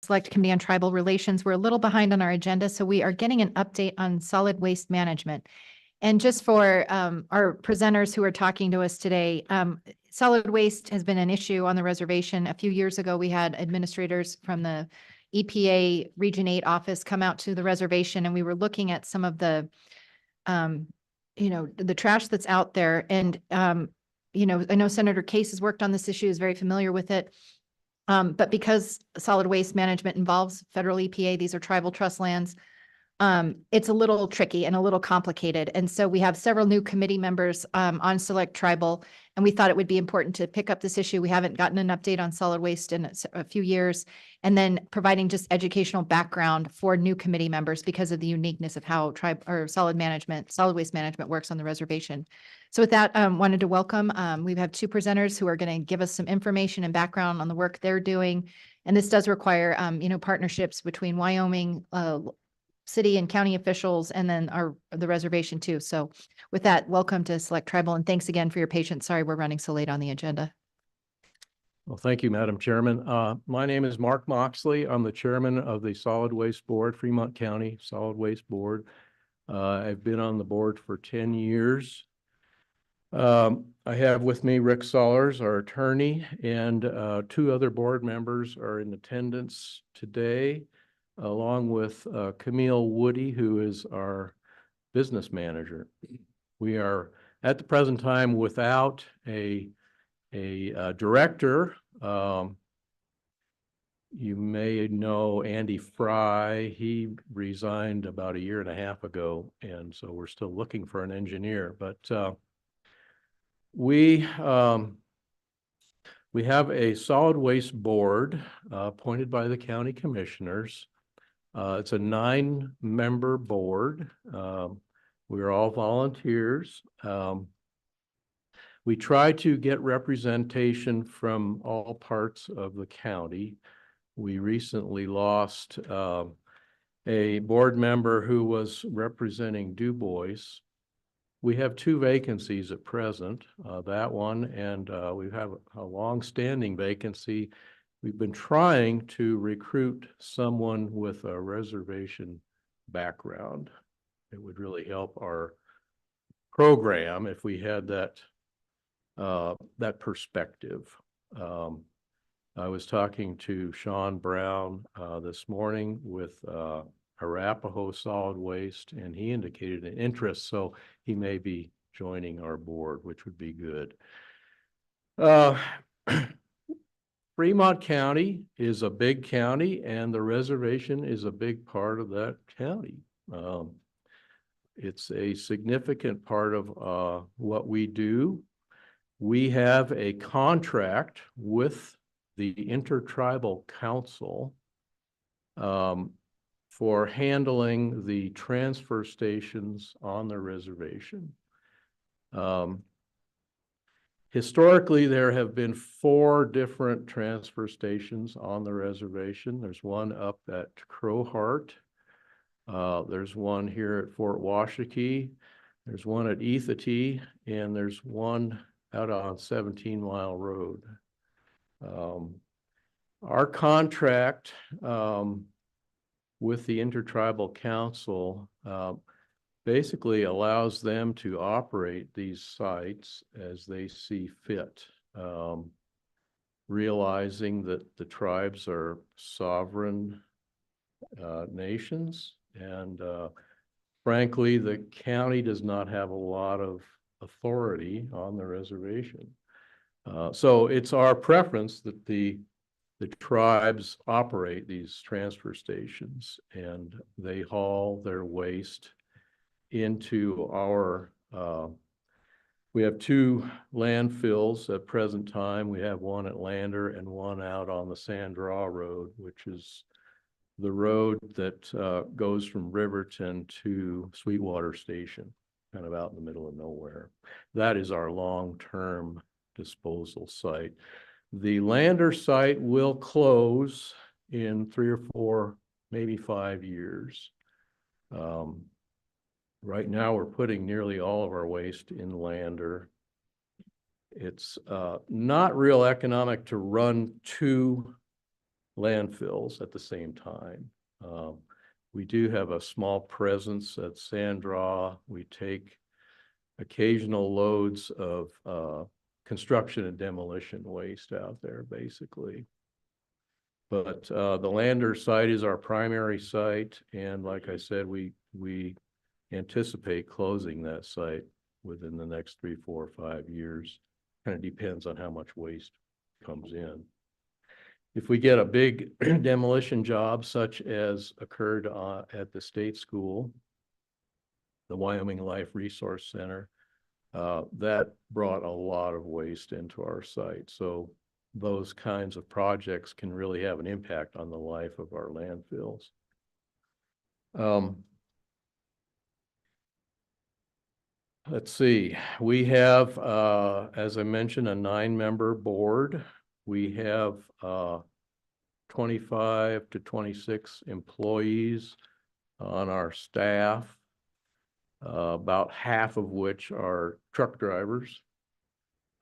Select Committee on Tribal Relations. We're a little behind on our agenda, so we are getting an update on solid waste management. And just for our presenters who are talking to us today, solid waste has been an issue on the reservation. A few years ago, we had administrators from the EPA Region 8 office come out to the reservation, and we were looking at some of the, the trash that's out there. And, I know Senator Case has worked on this issue, is very familiar with it. But because solid waste management involves federal EPA, these are tribal trust lands, it's a little tricky and a little complicated. And so we have several new committee members on Select Tribal, and we thought it would be important to pick up this issue. We haven't gotten an update on solid waste in a few years, and then providing just educational background for new committee members because of the uniqueness of how solid waste management works on the reservation. So with that, wanted to welcome, we have two presenters who are going to give us some information and background on the work they're doing. And this does require, partnerships between Wyoming, city and county officials, and then the reservation too. So with that, welcome to Select Tribal, and thanks again for your patience. Sorry, we're running so late on the agenda. Well, thank you, Madam Chairman. My name is Mark Moxley. I'm the chairman of the Solid Waste Board, Fremont County Solid Waste Board. I've been on the board for 10 years. I have with me Rick Sollers, our attorney, and two other board members are in attendance today, along with Camille Woody, who is our business manager. We are at the present time without a director. You may know Andy Fry. He resigned about a year and a half ago, and so we're still looking for an engineer. But we have a solid waste board appointed by the county commissioners. It's a 9-member board. We're all volunteers. We try to get representation from all parts of the county. We recently lost a board member who was representing Du Bois. We have 2 vacancies at present, that one, and we have a long-standing vacancy. We've been trying to recruit someone with a reservation background. It would really help our program if we had that perspective. I was talking to Sean Brown this morning with Arapahoe Solid Waste, and he indicated an interest, so he may be joining our board, which would be good. Fremont County is a big county, and the reservation is a big part of that county. It's a significant part of what we do. We have a contract with the Intertribal Council for handling the transfer stations on the reservation. Historically, there have been 4 different transfer stations on the reservation. There's one up at Crowheart. There's one here at Fort Washakie. There's one at Ethatee, and there's one out on 17 Mile Road. Our contract with the Intertribal Council basically allows them to operate these sites as they see fit, realizing that the tribes are sovereign nations, and frankly, the county does not have a lot of authority on the reservation. So it's our preference that the tribes operate these transfer stations, and they haul their waste into our, we have 2 landfills at present time. We have one at Lander and one out on the Sand Draw Road, which is the road that goes from Riverton to Sweetwater Station, kind of out in the middle of nowhere. That is our long-term disposal site. The Lander site will close in 3 or 4, maybe 5 years. Right now, we're putting nearly all of our waste in Lander. It's not real economic to run 2 landfills at the same time. We do have a small presence at Sandra. We take occasional loads of construction and demolition waste out there, basically. But the Lander site is our primary site, and like I said, we anticipate closing that site within the next 3, 4, 5 years. Kind of depends on how much waste comes in. If we get a big demolition job, such as occurred at the state school, the Wyoming Life Resource Center, that brought a lot of waste into our site. So those kinds of projects can really have an impact on the life of our landfills. Let's see, we have, as I mentioned, a 9-member board. We have 25 to 26 employees on our staff, about half of which are truck drivers.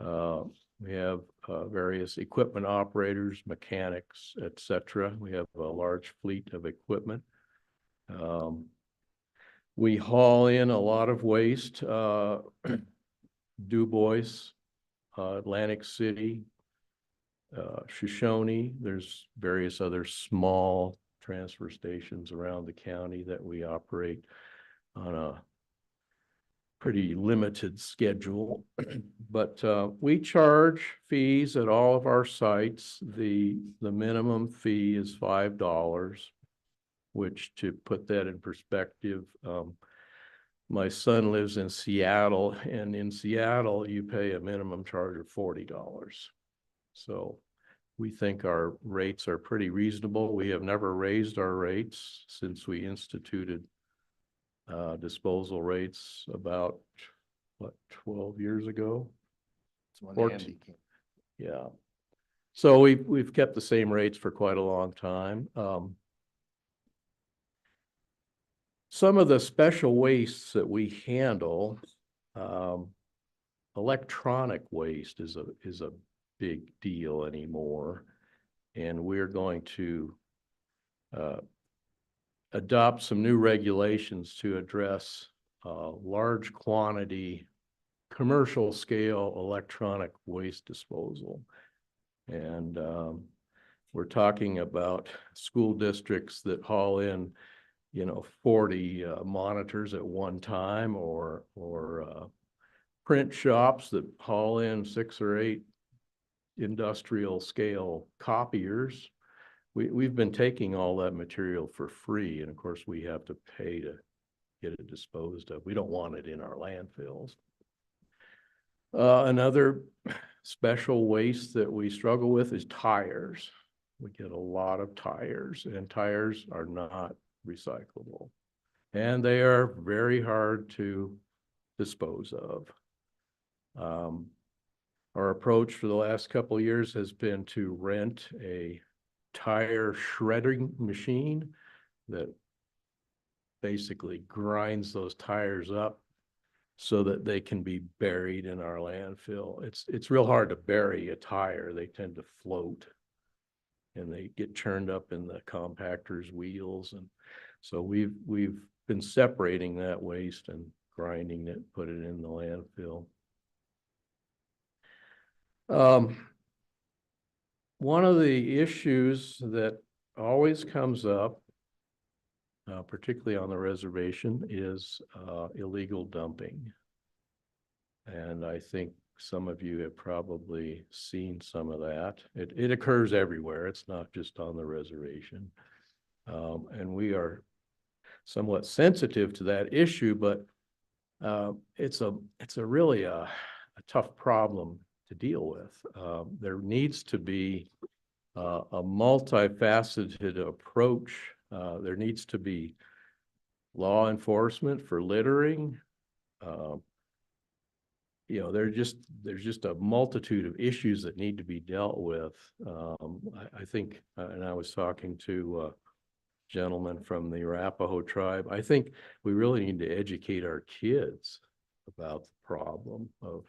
We have various equipment operators, mechanics, etc. We have a large fleet of equipment. We haul in a lot of waste, Du Bois, Atlantic City, Shoshone. There's various other small transfer stations around the county that we operate on a pretty limited schedule. But we charge fees at all of our sites. The minimum fee is $5, which, to put that in perspective, my son lives in Seattle, and in Seattle you pay a minimum charge of $40. So we think our rates are pretty reasonable. We have never raised our rates since we instituted disposal rates about, what, 12 years ago? It's when 14. Andy came. Yeah. So we've kept the same rates for quite a long time. Some of the special wastes that we handle, electronic waste is a big deal anymore, and we're going to adopt some new regulations to address large quantity commercial scale electronic waste disposal. And we're talking about school districts that haul in, 40 monitors at one time, or print shops that haul in 6 or 8 industrial scale copiers. We've been taking all that material for free, and of course we have to pay to get it disposed of. We don't want it in our landfills. Another special waste that we struggle with is tires. We get a lot of tires, and tires are not recyclable, and they are very hard to dispose of. Our approach for the last couple of years has been to rent a tire shredding machine that basically grinds those tires up so that they can be buried in our landfill. It's real hard to bury a tire. They tend to float, and they get churned up in the compactor's wheels. And so we've been separating that waste and grinding it, put it in the landfill. One of the issues that always comes up, particularly on the reservation, is illegal dumping. And I think some of you have probably seen some of that. It occurs everywhere. It's not just on the reservation. And we are somewhat sensitive to that issue, but it's a really a tough problem to deal with. There needs to be a multifaceted approach. There needs to be law enforcement for littering. There's just a multitude of issues that need to be dealt with. I think, and I was talking to a gentleman from the Arapaho tribe, I think we really need to educate our kids about the problem of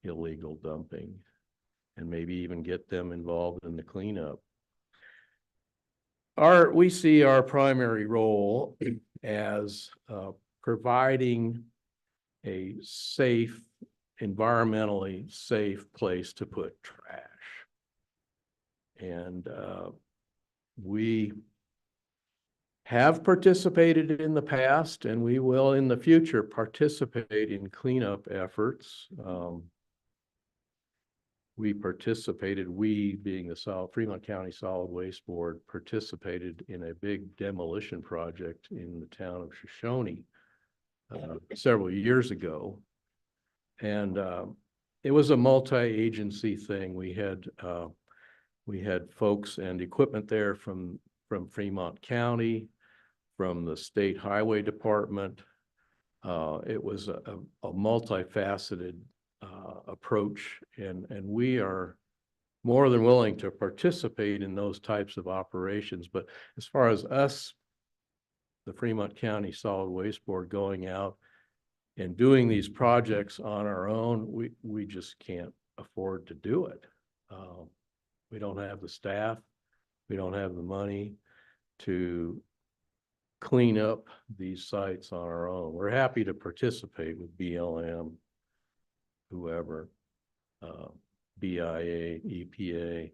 illegal dumping, and maybe even get them involved in the cleanup. we see our primary role as providing a safe, environmentally safe place to put trash. And we have participated in the past, and we will in the future participate in cleanup efforts. We being the Fremont County Solid Waste Board, participated in a big demolition project in the town of Shoshone several years ago. And it was a multi-agency thing. We had folks and equipment there from Fremont County, from the State Highway Department. It was a multifaceted approach, and we are more than willing to participate in those types of operations. But as far as us, the Fremont County Solid Waste Board, going out and doing these projects on our own, we just can't afford to do it. We don't have the staff, we don't have the money to clean up these sites on our own. We're happy to participate with BLM, whoever, BIA, EPA,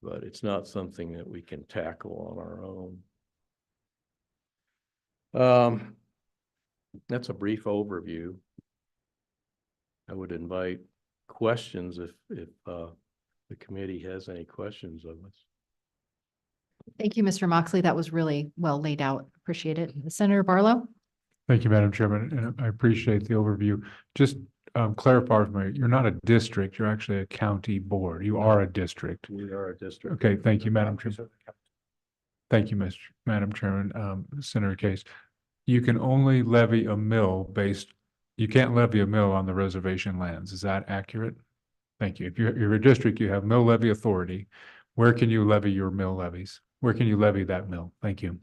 but it's not something that we can tackle on our own. That's a brief overview. I would invite questions if the committee has any questions of us. Thank you, Mr. Moxley. That was really well laid out. Appreciate it. Senator Barlow? Thank you, Madam Chairman, and I appreciate the overview. Just clarify for me, you're not a district, you're actually a county board. You are a district. We are a district. Okay, thank you, Madam Chairman. Thank you, Madam Chairman. Senator Case, you can only levy a mill you can't levy a mill on the reservation lands. Is that accurate? Thank you. If you're a district, you have mill levy authority. Where can you levy your mill levies? Where can you levy that mill? Thank you.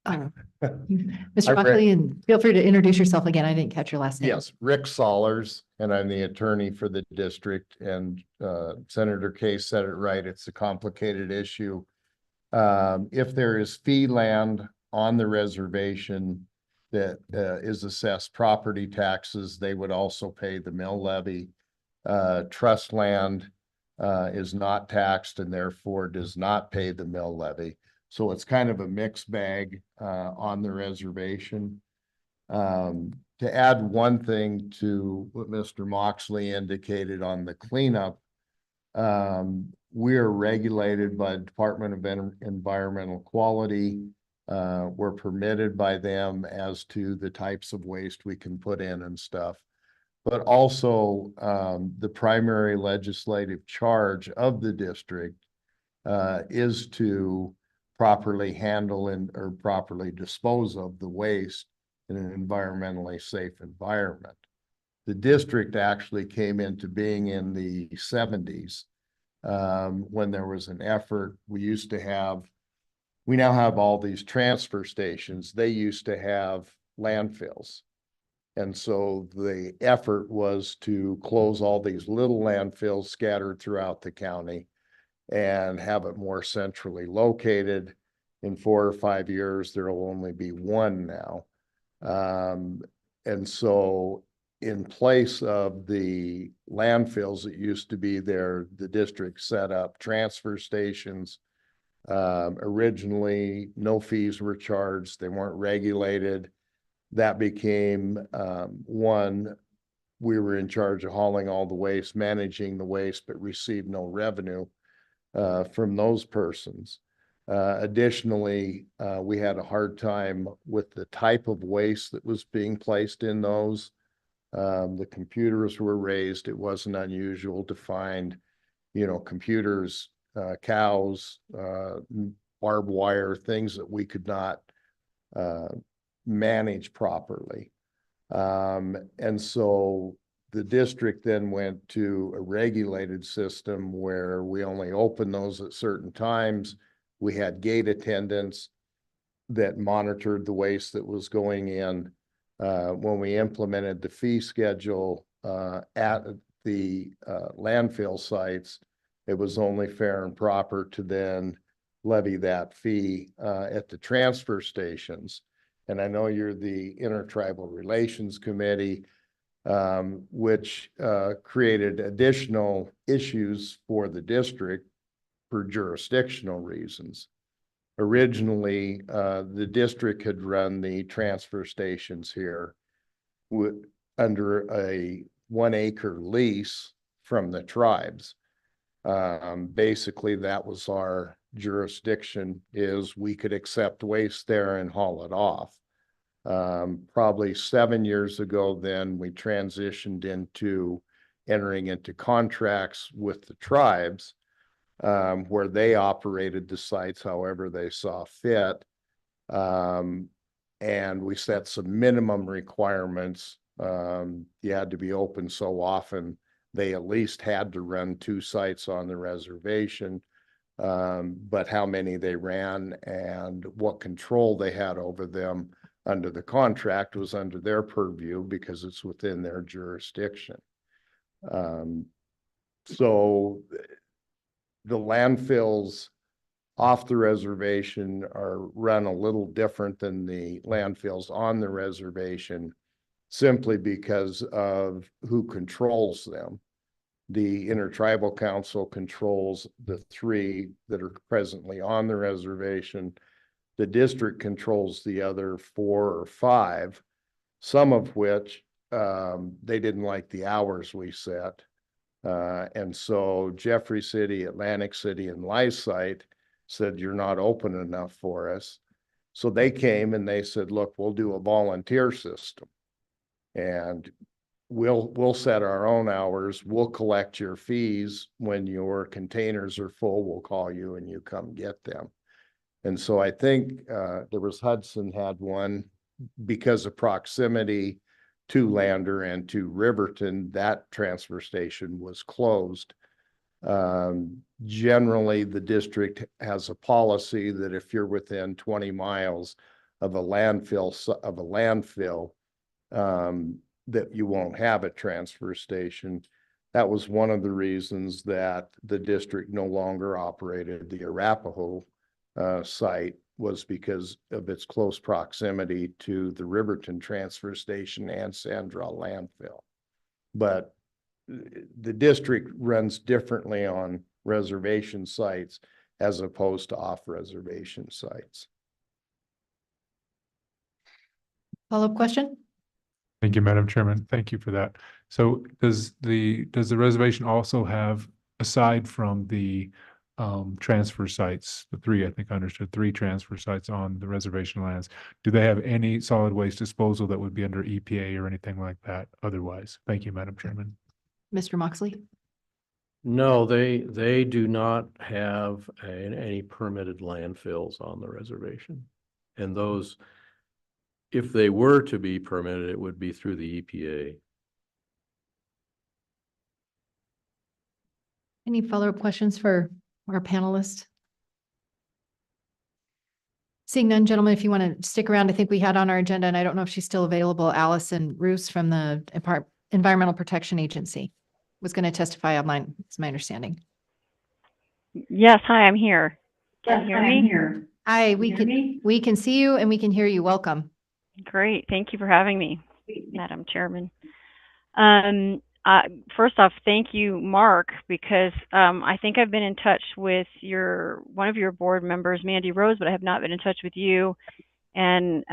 Mr. Moxley, and feel free to introduce yourself again. I didn't catch your last name. Yes, Rick Sollers, and I'm the attorney for the district, and Senator Case said it right. It's a complicated issue. If there is fee land on the reservation that is assessed property taxes, they would also pay the mill levy. Trust land is not taxed and therefore does not pay the mill levy. So it's kind of a mixed bag on the reservation. To add one thing to what Mr. Moxley indicated on the cleanup, we are regulated by the Department of Environmental Quality. We're permitted by them as to the types of waste we can put in and stuff. But also the primary legislative charge of the district is to properly handle or properly dispose of the waste in an environmentally safe environment. The district actually came into being in the 70s when there was an effort. We now have all these transfer stations. They used to have landfills. And so the effort was to close all these little landfills scattered throughout the county and have it more centrally located. In 4 or 5 years, there will only be one now. And so in place of the landfills that used to be there, the district set up transfer stations. Originally, no fees were charged. They weren't regulated. That became one. We were in charge of hauling all the waste, managing the waste, but received no revenue from those persons. Additionally, we had a hard time with the type of waste that was being placed in those. The computers were raised. It wasn't unusual to find, computers, cows, barbed wire, things that we could not manage properly. And so the district then went to a regulated system where we only opened those at certain times. We had gate attendants that monitored the waste that was going in. When we implemented the fee schedule at the landfill sites, it was only fair and proper to then levy that fee at the transfer stations. And I know you're the Intertribal Relations Committee, which created additional issues for the district for jurisdictional reasons. Originally, the district had run the transfer stations here under a 1 acre lease from the tribes. Basically, that was our jurisdiction, is we could accept waste there and haul it off. Probably 7 years ago, then we transitioned into entering into contracts with the tribes, where they operated the sites however they saw fit. And we set some minimum requirements. You had to be open so often. They at least had to run 2 sites on the reservation. But how many they ran and what control they had over them under the contract was under their purview because it's within their jurisdiction. So the landfills off the reservation are run a little different than the landfills on the reservation, simply because of who controls them. The Intertribal Council controls the 3 that are presently on the reservation. The district controls the other 4 or 5, some of which they didn't like the hours we set. And so Jeffrey City, Atlantic City, and Lysite said, you're not open enough for us. So they came and they said, look, we'll do a volunteer system. And we'll set our own hours. We'll collect your fees. When your containers are full, we'll call you and you come get them. And so I think there was Hudson had one because of proximity to Lander and to Riverton. That transfer station was closed. Generally, the district has a policy that if you're within 20 miles of a landfill, that you won't have a transfer station. That was one of the reasons that the district no longer operated the Arapahoe site, was because of its close proximity to the Riverton transfer station and Sandra landfill. But the district runs differently on reservation sites as opposed to off-reservation sites. Follow-up question? Thank you, Madam Chairman. Thank you for that. So does the reservation also have, aside from the transfer sites, the 3, I think I understood, 3 transfer sites on the reservation lands, do they have any solid waste disposal that would be under EPA or anything like that otherwise? Thank you, Madam Chairman. Mr. Moxley? No, they do not have any permitted landfills on the reservation. And those, if they were to be permitted, it would be through the EPA. Any follow-up questions for our panelists? Seeing none, gentlemen, if you want to stick around, I think we had on our agenda, and I don't know if she's still available, Allison Roos from the Environmental Protection Agency was going to testify online. It's my understanding. Yes, hi, I'm here. Can you hear me? Hi, we can see you and we can hear you. Welcome. Great, thank you for having me, Madam Chairman. First off, thank you, Mark, because I think I've been in touch with one of your board members, Mandy Rose, but I have not been in touch with you. And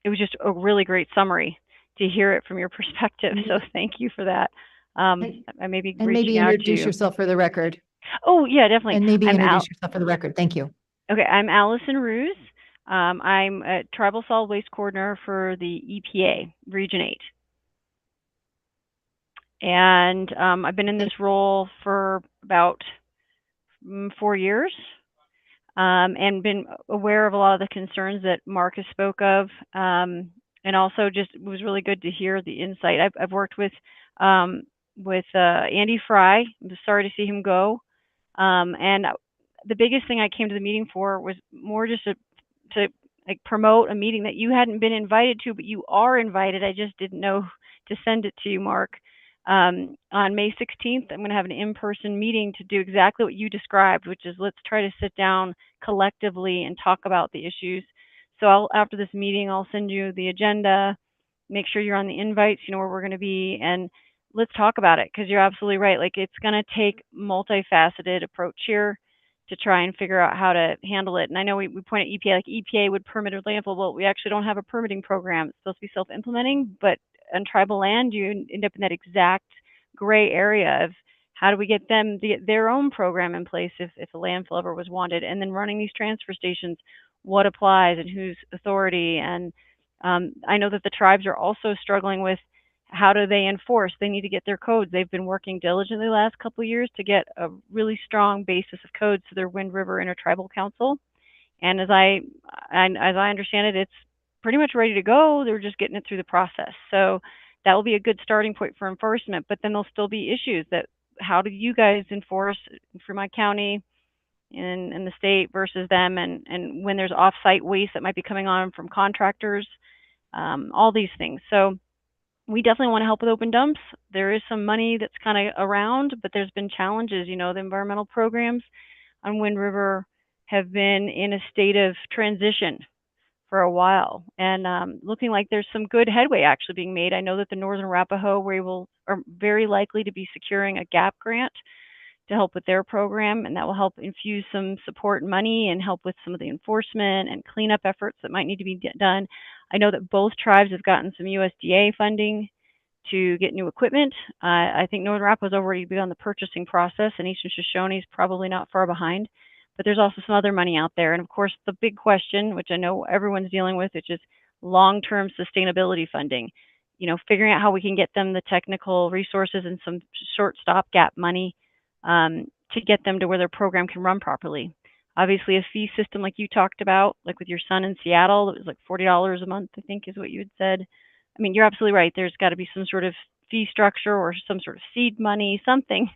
it was just a really great summary to hear it from your perspective. So thank you for that. I may be And maybe reaching out to introduce you. yourself for the record. Oh, yeah, definitely. And maybe I'm introduce yourself for the record. Thank you. Okay, I'm Allison Roos. I'm a Tribal Solid Waste Coordinator for the EPA, Region 8. And I've been in this role for about 4 years, and been aware of a lot of the concerns that Marcus spoke of. And also just, it was really good to hear the insight. I've worked with Andy Fry. I'm sorry to see him go. And the biggest thing I came to the meeting for was more just to like promote a meeting that you hadn't been invited to, but you are invited. I just didn't know to send it to you, Mark. On May 16th, I'm going to have an in-person meeting to do exactly what you described, which is let's try to sit down collectively and talk about the issues. So after this meeting, I'll send you the agenda, make sure you're on the invites, you know where we're going to be, and let's talk about it, because you're absolutely right. Like, it's going to take multifaceted approach here to try and figure out how to handle it. And I know we point at EPA, like EPA would permit a landfill. Well, we actually don't have a permitting program. It's supposed to be self-implementing, but on tribal land, you end up in that exact gray area of how do we get them their own program in place if a landfill ever was wanted, and then running these transfer stations, what applies and whose authority. And I know that the tribes are also struggling with how do they enforce. They need to get their codes. They've been working diligently the last couple of years to get a really strong basis of codes to their Wind River Intertribal Council. And as I understand it, it's pretty much ready to go. They're just getting it through the process. So that will be a good starting point for enforcement. But then there'll still be issues that how do you guys enforce for my county and the state versus them, and when there's off-site waste that might be coming on from contractors, all these things. So we definitely want to help with open dumps. There is some money that's kind of around, but there's been challenges. You know, the environmental programs on Wind River have been in a state of transition for a while, and looking like there's some good headway actually being made. I know that the Northern Arapaho are very likely to be securing a GAP grant to help with their program, and that will help infuse some support and money and help with some of the enforcement and cleanup efforts that might need to be done. I know that both tribes have gotten some USDA funding to get new equipment. I think Northern Arapaho's already begun the purchasing process, and Eastern Shoshone is probably not far behind. But there's also some other money out there. And of course, the big question, which I know everyone's dealing with, which is long-term sustainability funding. You know, figuring out how we can get them the technical resources and some short stopgap money to get them to where their program can run properly. Obviously, a fee system like you talked about, like with your son in Seattle, it was like $40 a month, I think is what you had said. I mean, you're absolutely right. There's got to be some sort of fee structure or some sort of seed money, something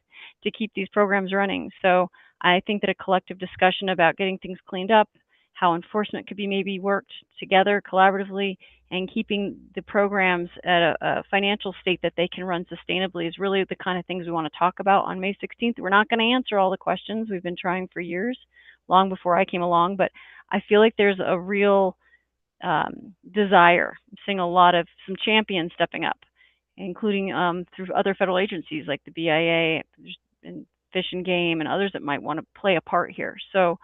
to keep these programs running. So I think that a collective discussion about getting things cleaned up, how enforcement could be maybe worked together collaboratively, and keeping the programs at a financial state that they can run sustainably is really the kind of things we want to talk about on May 16th. We're not going to answer all the questions. We've been trying for years, long before I came along, but I feel like there's a real desire. I'm seeing some champions stepping up, including through other federal agencies like the BIA and Fish and Game and others that might want to play a part here. So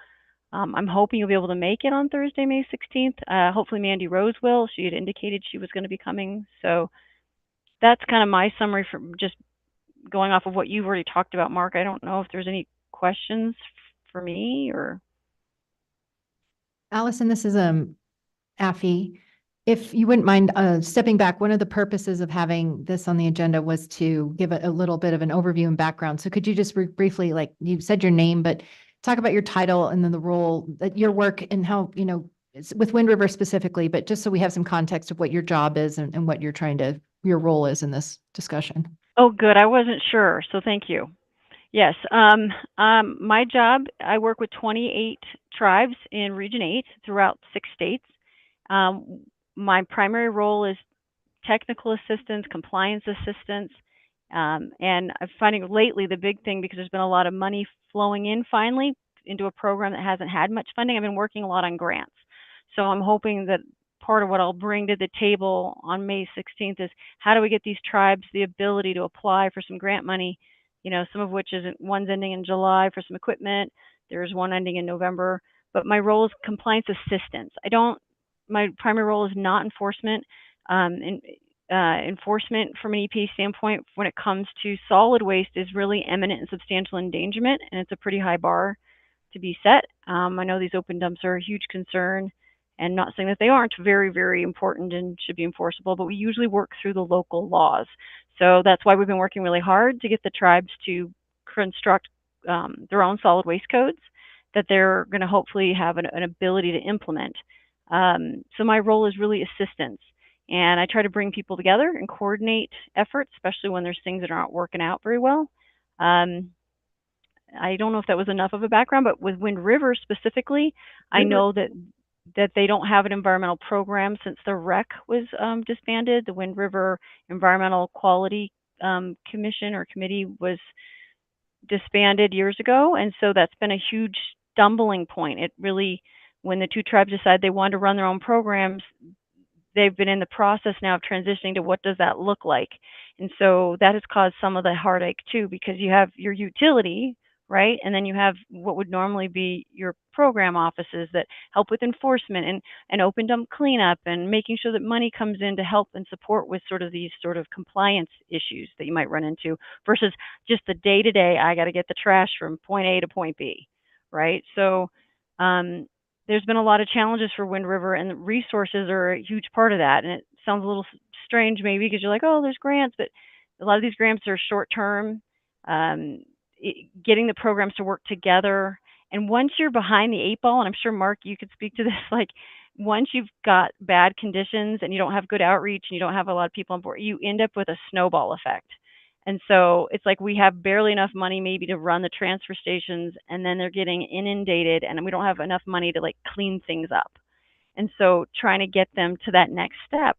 I'm hoping you'll be able to make it on Thursday, May 16th. Hopefully Mandy Rose will. She had indicated she was going to be coming. So that's kind of my summary from just going off of what you've already talked about, Mark. I don't know if there's any questions for me or. Allison, this is Affy. If you wouldn't mind stepping back, one of the purposes of having this on the agenda was to give a little bit of an overview and background. So could you just briefly, like you said your name, but talk about your title and then the role that your work and how, you know, it's with Wind River specifically, but just so we have some context of what your job is and what you're your role is in this discussion. Oh, good. I wasn't sure. So thank you. Yes. My job, I work with 28 tribes in Region 8 throughout 6 states. My primary role is technical assistance, compliance assistance, and I'm finding lately the big thing, because there's been a lot of money flowing in finally into a program that hasn't had much funding. I've been working a lot on grants. So I'm hoping that part of what I'll bring to the table on May 16th is how do we get these tribes the ability to apply for some grant money, you know, some of which one's ending in July for some equipment. There's one ending in November, but my role is compliance assistance. My primary role is not enforcement. Enforcement from an EPA standpoint when it comes to solid waste is really imminent and substantial endangerment, and it's a pretty high bar to be set. I know these open dumps are a huge concern, and not saying that they aren't very, very important and should be enforceable, but we usually work through the local laws. So that's why we've been working really hard to get the tribes to construct their own solid waste codes that they're going to hopefully have an ability to implement. So my role is really assistance, and I try to bring people together and coordinate efforts, especially when there's things that aren't working out very well. I don't know if that was enough of a background, but with Wind River specifically, I know that they don't have an environmental program since the REC was disbanded, the Wind River Environmental Quality commission or committee was disbanded years ago, and so that's been a huge stumbling point. It really, when the two tribes decided they wanted to run their own programs, they've been in the process now of transitioning to what does that look like. And so that has caused some of the heartache too, because you have your utility, right? And then you have what would normally be your program offices that help with enforcement and open dump cleanup and making sure that money comes in to help and support with sort of these sort of compliance issues that you might run into versus just the day to day, I got to get the trash from point A to point B, right? So, there's been a lot of challenges for Wind River, and the resources are a huge part of that. And it sounds a little strange maybe because you're like, oh, there's grants, but a lot of these grants are short term. Getting the programs to work together. And once you're behind the 8 ball, and I'm sure, Mark, you could speak to this, like once you've got bad conditions and you don't have good outreach and you don't have a lot of people on board, you end up with a snowball effect. And so it's like we have barely enough money maybe to run the transfer stations, and then they're getting inundated, and we don't have enough money to like clean things up. And so trying to get them to that next step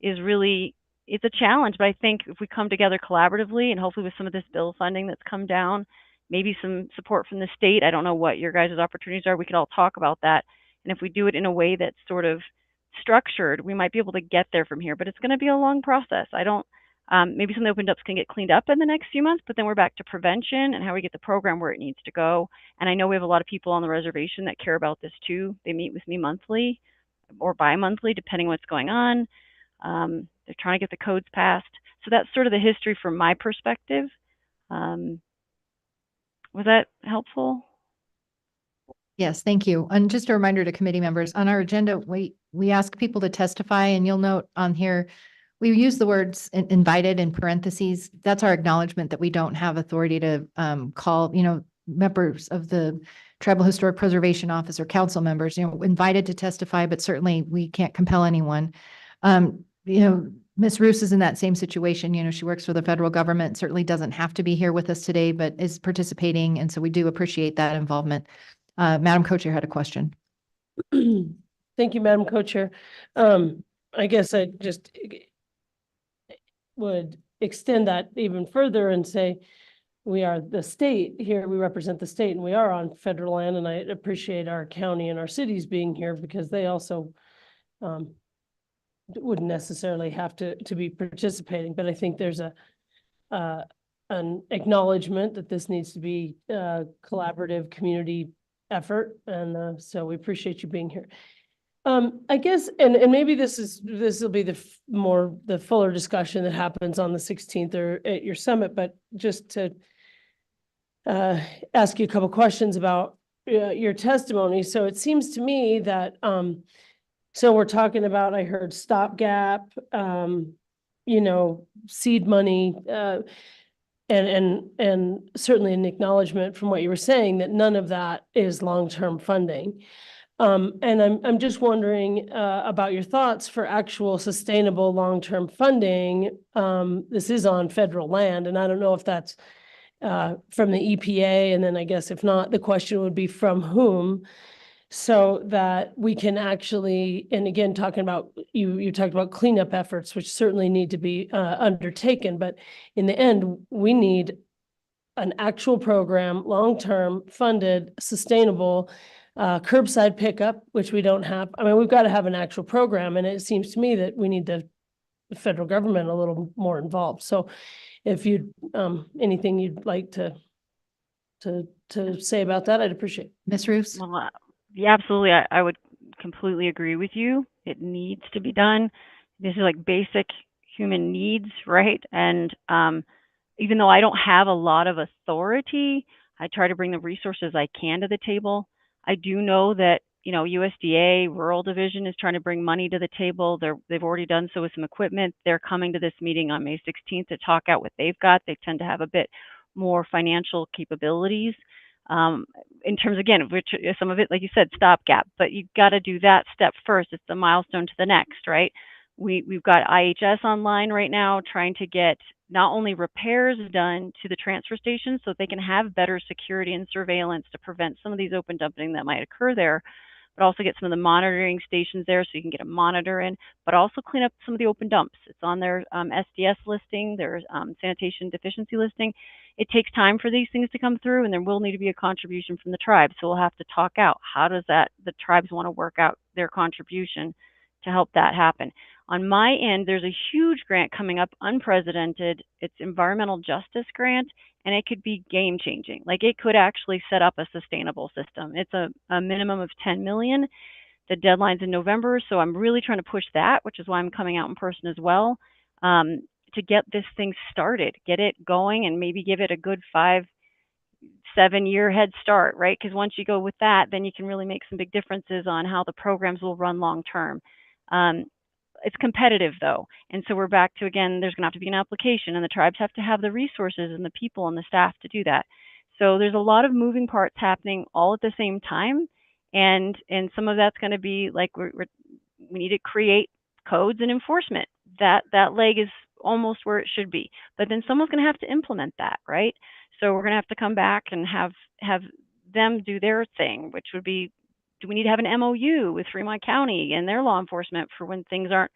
is really, it's a challenge. But I think if we come together collaboratively and hopefully with some of this bill funding that's come down, maybe some support from the state, I don't know what your guys' opportunities are. We could all talk about that. And if we do it in a way that's sort of structured, we might be able to get there from here. But it's going to be a long process. Maybe some of the open dumps can get cleaned up in the next few months, but then we're back to prevention and how we get the program where it needs to go. And I know we have a lot of people on the reservation that care about this too. They meet with me monthly or bi-monthly, depending what's going on. They're trying to get the codes passed. So that's sort of the history from my perspective. Was that helpful? Yes, thank you. And just a reminder to committee members, on our agenda, we ask people to testify, and you'll note on here, we use the words invited in parentheses. That's our acknowledgement that we don't have authority to call, members of the Tribal Historic Preservation Office or council members, invited to testify, but certainly we can't compel anyone. Ms. Roos is in that same situation. She works for the federal government, certainly doesn't have to be here with us today, but is participating. And so we do appreciate that involvement. Madam Co-Chair had a question. Thank you, Madam Co-Chair. I guess I just would extend that even further and say, we are the state here, we represent the state, and we are on federal land, and I appreciate our county and our cities being here because they also wouldn't necessarily have to be participating, but I think there's an acknowledgement that this needs to be a collaborative community effort, and so we appreciate you being here. I guess, and maybe this will be the fuller discussion that happens on the 16th or at your summit, but just to ask you a couple questions about your testimony. So it seems to me that, so we're talking about, I heard stopgap, seed money, and certainly an acknowledgement from what you were saying that none of that is long-term funding. And I'm just wondering about your thoughts for actual sustainable long-term funding. This is on federal land, and I don't know if that's from the EPA, and then I guess if not, the question would be from whom, so that we can actually, and again, talking about, you talked about cleanup efforts, which certainly need to be undertaken, but in the end, we need an actual program, long-term funded, sustainable, curbside pickup, which we don't have. I mean, we've got to have an actual program, and it seems to me that we need the federal government a little more involved. So if you, anything you'd like to say about that, I'd appreciate it. Ms. Roos? Well, yeah, absolutely. I would completely agree with you. It needs to be done. This is like basic human needs, right? And even though I don't have a lot of authority, I try to bring the resources I can to the table. I do know that, USDA Rural Division is trying to bring money to the table. They've already done so with some equipment. They're coming to this meeting on May 16th to talk out what they've got. They tend to have a bit more financial capabilities. In terms, again, which some of it, like you said, stopgap, but you've got to do that step first. It's the milestone to the next, right? We've got IHS online right now trying to get not only repairs done to the transfer stations so they can have better security and surveillance to prevent some of these open dumping that might occur there, but also get some of the monitoring stations there so you can get a monitor in, but also clean up some of the open dumps. It's on their SDS listing, their sanitation deficiency listing. It takes time for these things to come through, and there will need to be a contribution from the tribe. So we'll have to talk out, how does the tribes want to work out their contribution to help that happen. On my end, there's a huge grant coming up, unprecedented. It's environmental justice grant, and it could be game changing. Like, it could actually set up a sustainable system. It's a minimum of 10 million. The deadline's in November, so I'm really trying to push that, which is why I'm coming out in person as well, to get this thing started, get it going, and maybe give it a good 5-7 year head start, right? Because once you go with that, then you can really make some big differences on how the programs will run long term. It's competitive though. And so we're back to, again, there's gonna have to be an application, and the tribes have to have the resources and the people and the staff to do that. So there's a lot of moving parts happening all at the same time. And some of that's gonna be like, we need to create codes and enforcement. That leg is almost where it should be. But then someone's gonna have to implement that, right? So we're gonna have to come back and have them do their thing, which would be, do we need to have an MOU with Fremont County and their law enforcement for when things aren't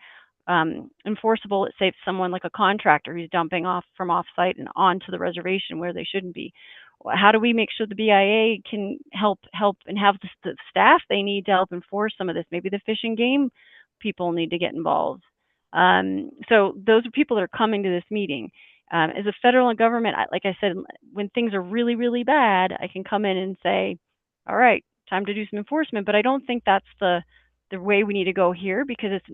enforceable? Let's say it's someone like a contractor who's dumping off from offsite and onto the reservation where they shouldn't be. How do we make sure the BIA can help and have the staff they need to help enforce some of this? Maybe the fish and game people need to get involved. So those are people that are coming to this meeting. As a federal government, like I said, when things are really, really bad, I can come in and say, all right, time to do some enforcement. But I don't think that's the way we need to go here, because it's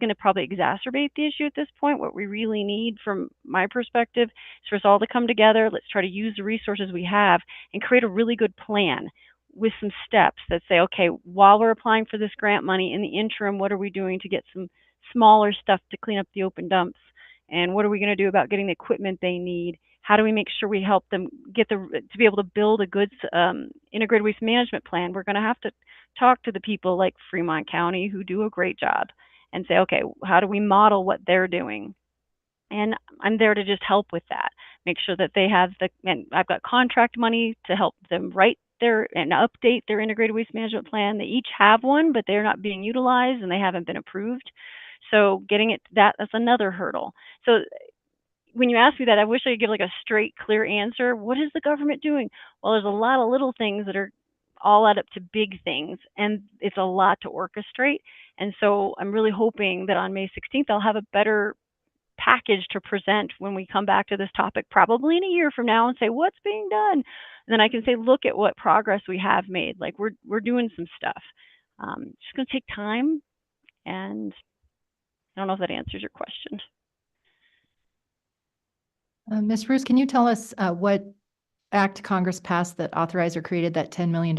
gonna probably exacerbate the issue at this point. What we really need, from my perspective, is for us all to come together. Let's try to use the resources we have and create a really good plan with some steps that say, okay, while we're applying for this grant money, in the interim, what are we doing to get some smaller stuff to clean up the open dumps? And what are we going to do about getting the equipment they need? How do we make sure we help them get to be able to build a good integrated waste management plan? We're going to have to talk to the people like Fremont County, who do a great job, and say, okay, how do we model what they're doing? And I'm there to just help with that. Make sure that they have and I've got contract money to help them write and update their integrated waste management plan. They each have one, but they're not being utilized and they haven't been approved. So getting that's another hurdle. So when you ask me that, I wish I could give like a straight, clear answer. What is the government doing? Well, there's a lot of little things that are all add up to big things, and it's a lot to orchestrate. And so I'm really hoping that on May 16th, I'll have a better package to present when we come back to this topic, probably in a year from now, and say, what's being done? And then I can say, look at what progress we have made. Like, we're doing some stuff. It's just going to take time, and I don't know if that answers your question. Ms. Bruce, can you tell us what act Congress passed that authorized or created that $10 million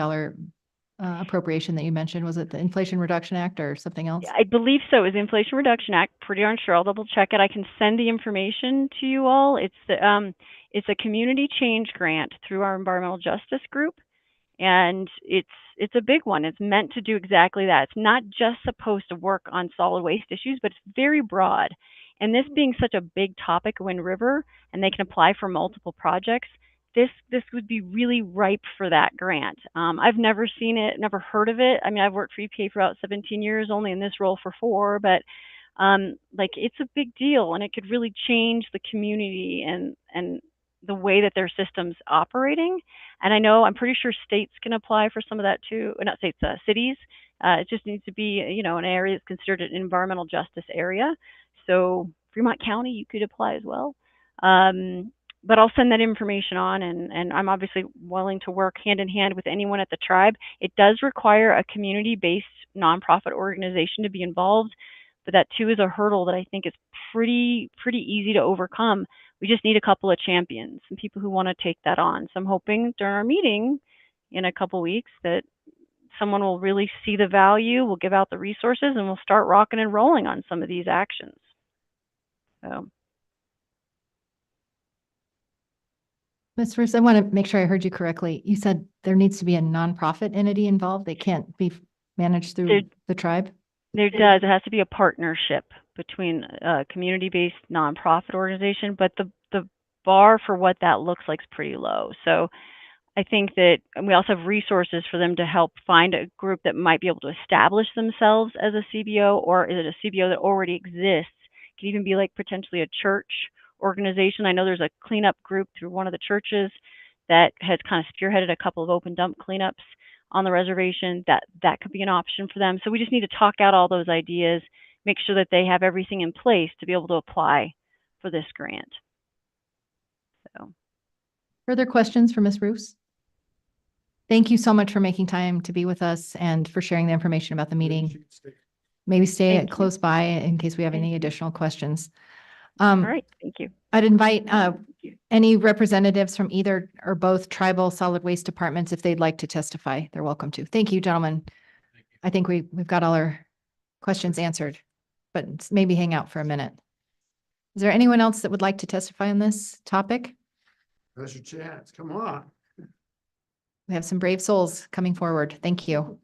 appropriation that you mentioned? Was it the Inflation Reduction Act or something else? I believe so. It was the Inflation Reduction Act. Pretty darn sure. I'll double check it. I can send the information to you all. It's a community change grant through our environmental justice group, and it's a big one. It's meant to do exactly that. It's not just supposed to work on solid waste issues, but it's very broad. And this being such a big topic, Wind River, and they can apply for multiple projects, this would be really ripe for that grant. I've never seen it, never heard of it. I mean, I've worked for EPA for about 17 years, only in this role for 4, but like, it's a big deal, and it could really change the community and the way that their system's operating. And I'm pretty sure states can apply for some of that too. Not states, cities. It just needs to be, an area that's considered an environmental justice area. So Fremont County, you could apply as well. But I'll send that information on, and I'm obviously willing to work hand in hand with anyone at the tribe. It does require a community-based nonprofit organization to be involved, but that too is a hurdle that I think is pretty easy to overcome. We just need a couple of champions and people who want to take that on. So I'm hoping during our meeting in a couple weeks that someone will really see the value, we'll give out the resources, and we'll start rocking and rolling on some of these actions. So. Ms. Bruce, I want to make sure I heard you correctly. You said there needs to be a nonprofit entity involved. They can't be managed through the tribe? There does. It has to be a partnership between a community-based nonprofit organization, but the bar for what that looks like is pretty low. So I think that and we also have resources for them to help find a group that might be able to establish themselves as a CBO, or is it a CBO that already exists? It could even be like potentially a church organization. I know there's a cleanup group through one of the churches that has kind of spearheaded a couple of open dump cleanups on the reservation. That could be an option for them. So we just need to talk out all those ideas, make sure that they have everything in place to be able to apply for this grant. So. Further questions for Ms. Roos? Thank you so much for making time to be with us and for sharing the information about the meeting. Maybe stay Thank you. close by in case we have Thank any you. additional questions. All right, thank you. I'd invite any representatives from either or both tribal solid waste departments, if they'd like to testify, they're welcome to. Thank you, gentlemen. I think we've got all our questions answered, but maybe hang out for a minute. Is there anyone else that would like to testify on this topic? That's your chance. Come on. We have some brave souls coming forward. Thank you.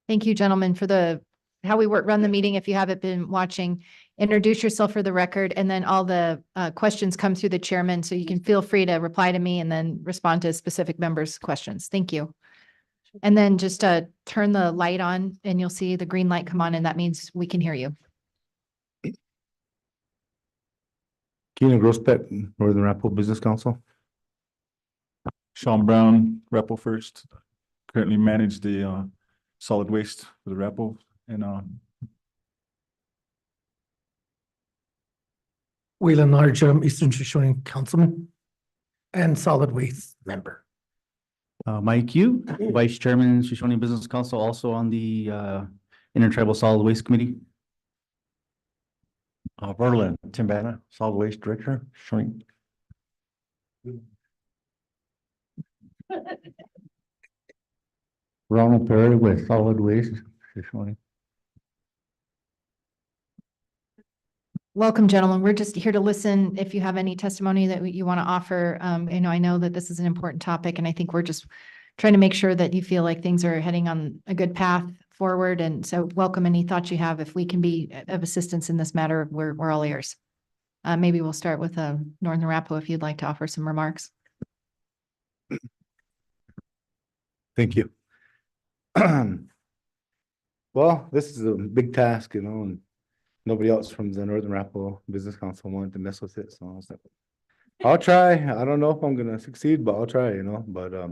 Thank you, gentlemen, for how we run the meeting. If you haven't been watching, introduce yourself for the record, and then all the questions come through the chairman, so you can feel free to reply to me and then respond to specific members' questions. Thank you. And then just turn the light on and you'll see the green light come on, and that means we can hear you. Keenan Grosbeck, Northern Rappel Business Council. Sean Brown, Rappel First, currently manage the solid waste for the Rappel and Wayland Large, Eastern Shoshone Councilman and solid waste member. Mike Yu, Vice Chairman, Shoshone Business Council, also on the Intertribal Solid Waste Committee. Berlin, Tim Banna, Solid Waste Director, Shoshone. Ronald Perry with Solid Waste, Shoshone. Welcome, gentlemen. We're just here to listen. If you have any testimony that you want to offer, I know that this is an important topic, and I think we're just trying to make sure that you feel like things are heading on a good path forward. And so welcome any thoughts you have. If we can be of assistance in this matter, we're all ears. Maybe we'll start with Northern Rappel if you'd like to offer some remarks. Thank you. Well, this is a big task, and nobody else from the Northern Rappel Business Council wanted to mess with it, so I was like, I'll try. I don't know if I'm gonna succeed, but I'll try, but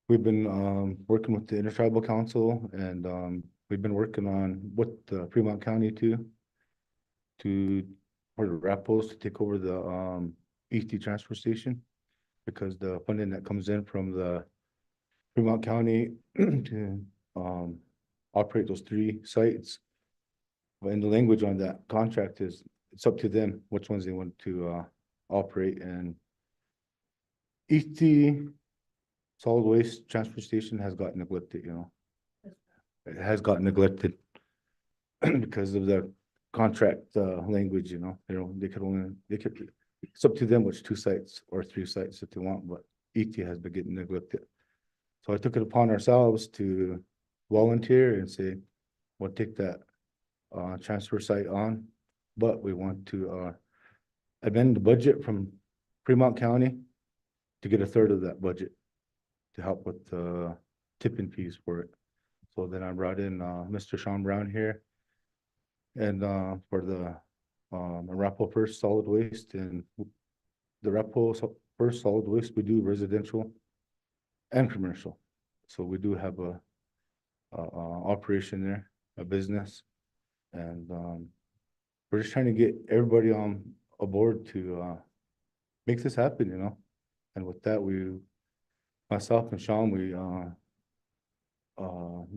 we've been working with the Intertribal Council, and we've been working on with Fremont County for the Rappels to take over the ET transfer station, because the funding that comes in from the Fremont County to operate those 3 sites. And the language on that contract is, it's up to them which ones they want to operate. And ET solid waste transfer station has got neglected, It has got neglected because of the contract language, they could, it's up to them which 2 sites or 3 sites that they want, but ET has been getting neglected. So I took it upon ourselves to volunteer and say, we'll take that transfer site on, but we want to amend the budget from Fremont County to get 1/3 of that budget to help with the tipping fees for it. So then I brought in Mr. Sean Brown here, and for the Rappel First Solid Waste, and the Rappel First Solid Waste, we do residential and commercial. So we do have a operation there, a business. And we're just trying to get everybody on aboard to make this happen, And with that, myself and Sean, we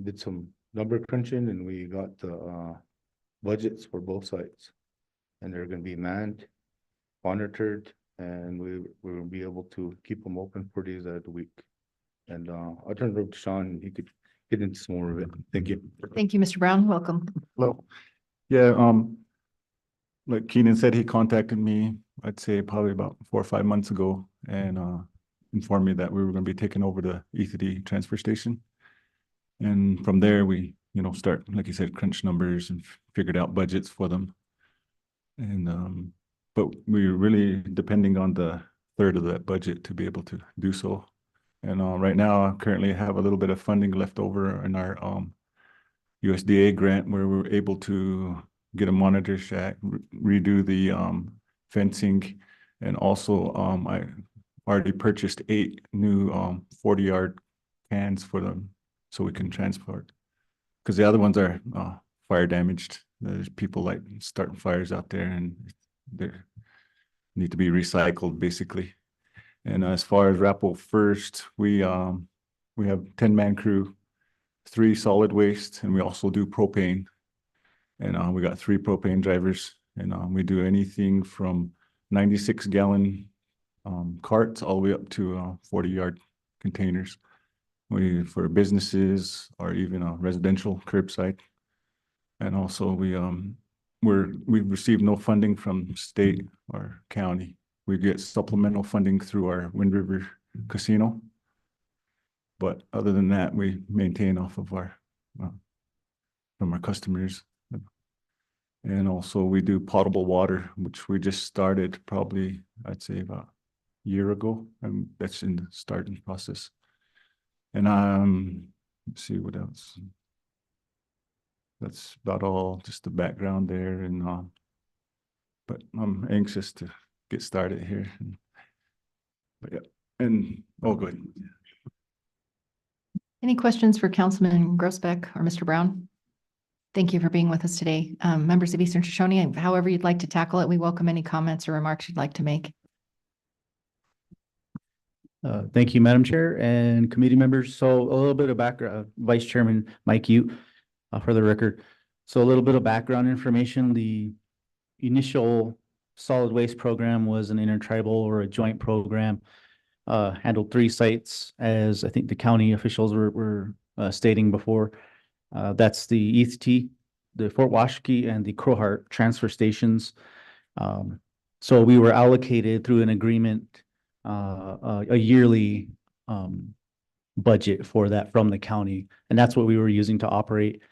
did some number crunching, and we got the budgets for both sites. And they're going to be manned, monitored, and we will be able to keep them open 4 days out of the week. And I'll turn it over to Sean, and he could get into some more of it. Thank you. Thank you, Mr. Brown. Welcome. Hello. Yeah, like Keenan said, he contacted me, I'd say probably about 4 or 5 months ago, and informed me that we were going to be taking over the ETD transfer station. And from there, we start, like you said, crunch numbers and figured out budgets for them. And, but we're really depending on the third of that budget to be able to do so. And, right now, I currently have a little bit of funding left over in our, USDA grant where we're able to get a monitor shack, redo the, fencing. And also, I already purchased 8 new, 40-yard cans for them so we can transport. Because the other ones are, fire damaged. There's people like starting fires out there and they need to be recycled basically. And as far as Rappel First, we have 10-man crew, 3 solid waste, and we also do propane. And we got 3 propane drivers, and we do anything from 96-gallon carts all the way up to 40-yard containers. For businesses or even residential curbside. And also we've received no funding from state or county. We get supplemental funding through our Wind River Casino. But other than that, we maintain off of from our customers. And also we do potable water, which we just started probably, I'd say about a year ago, and that's in the starting process. And let's see what else. That's about all, just the background there. And but I'm anxious to get started here. But yeah, and good. Any questions for Councilman Grossbeck or Mr. Brown? Thank you for being with us today. Members of Eastern Shoshone, however you'd like to tackle it, we welcome any comments or remarks you'd like to make. Thank you, Madam Chair and committee members. So a little bit of background, Vice Chairman Mike Ute, for the record. So a little bit of background information. The initial solid waste program was an intertribal or a joint program, handled 3 sites, as I think the county officials were stating before. That's the ETH, the Fort Washakie, and the Crowheart transfer stations. So we were allocated through an agreement a yearly budget for that from the county, and that's what we were using to operate.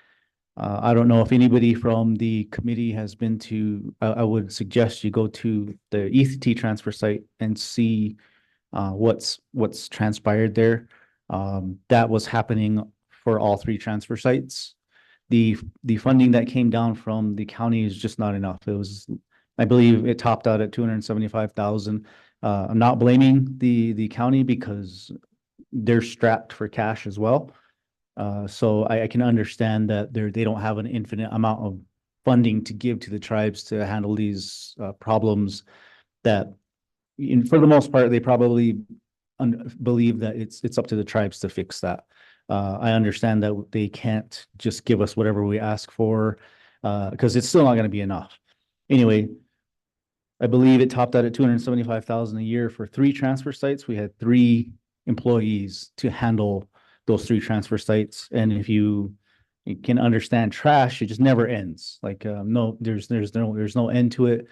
I don't know if anybody from the committee has been to, I would suggest you go to the ETH transfer site and see what's transpired there. That was happening for all 3 transfer sites. The funding that came down from the county is just not enough. It was, I believe it topped out at 275,000. I'm not blaming the county because they're strapped for cash as well. So I can understand that they don't have an infinite amount of funding to give to the tribes to handle these problems that, for the most part, they probably believe that it's up to the tribes to fix that. I understand that they can't just give us whatever we ask for because it's still not going to be enough. Anyway, I believe it topped out at 275,000 a year for 3 transfer sites. We had 3 employees to handle those 3 transfer sites. And if you can understand trash, it just never ends. Like, no, there's no end to it.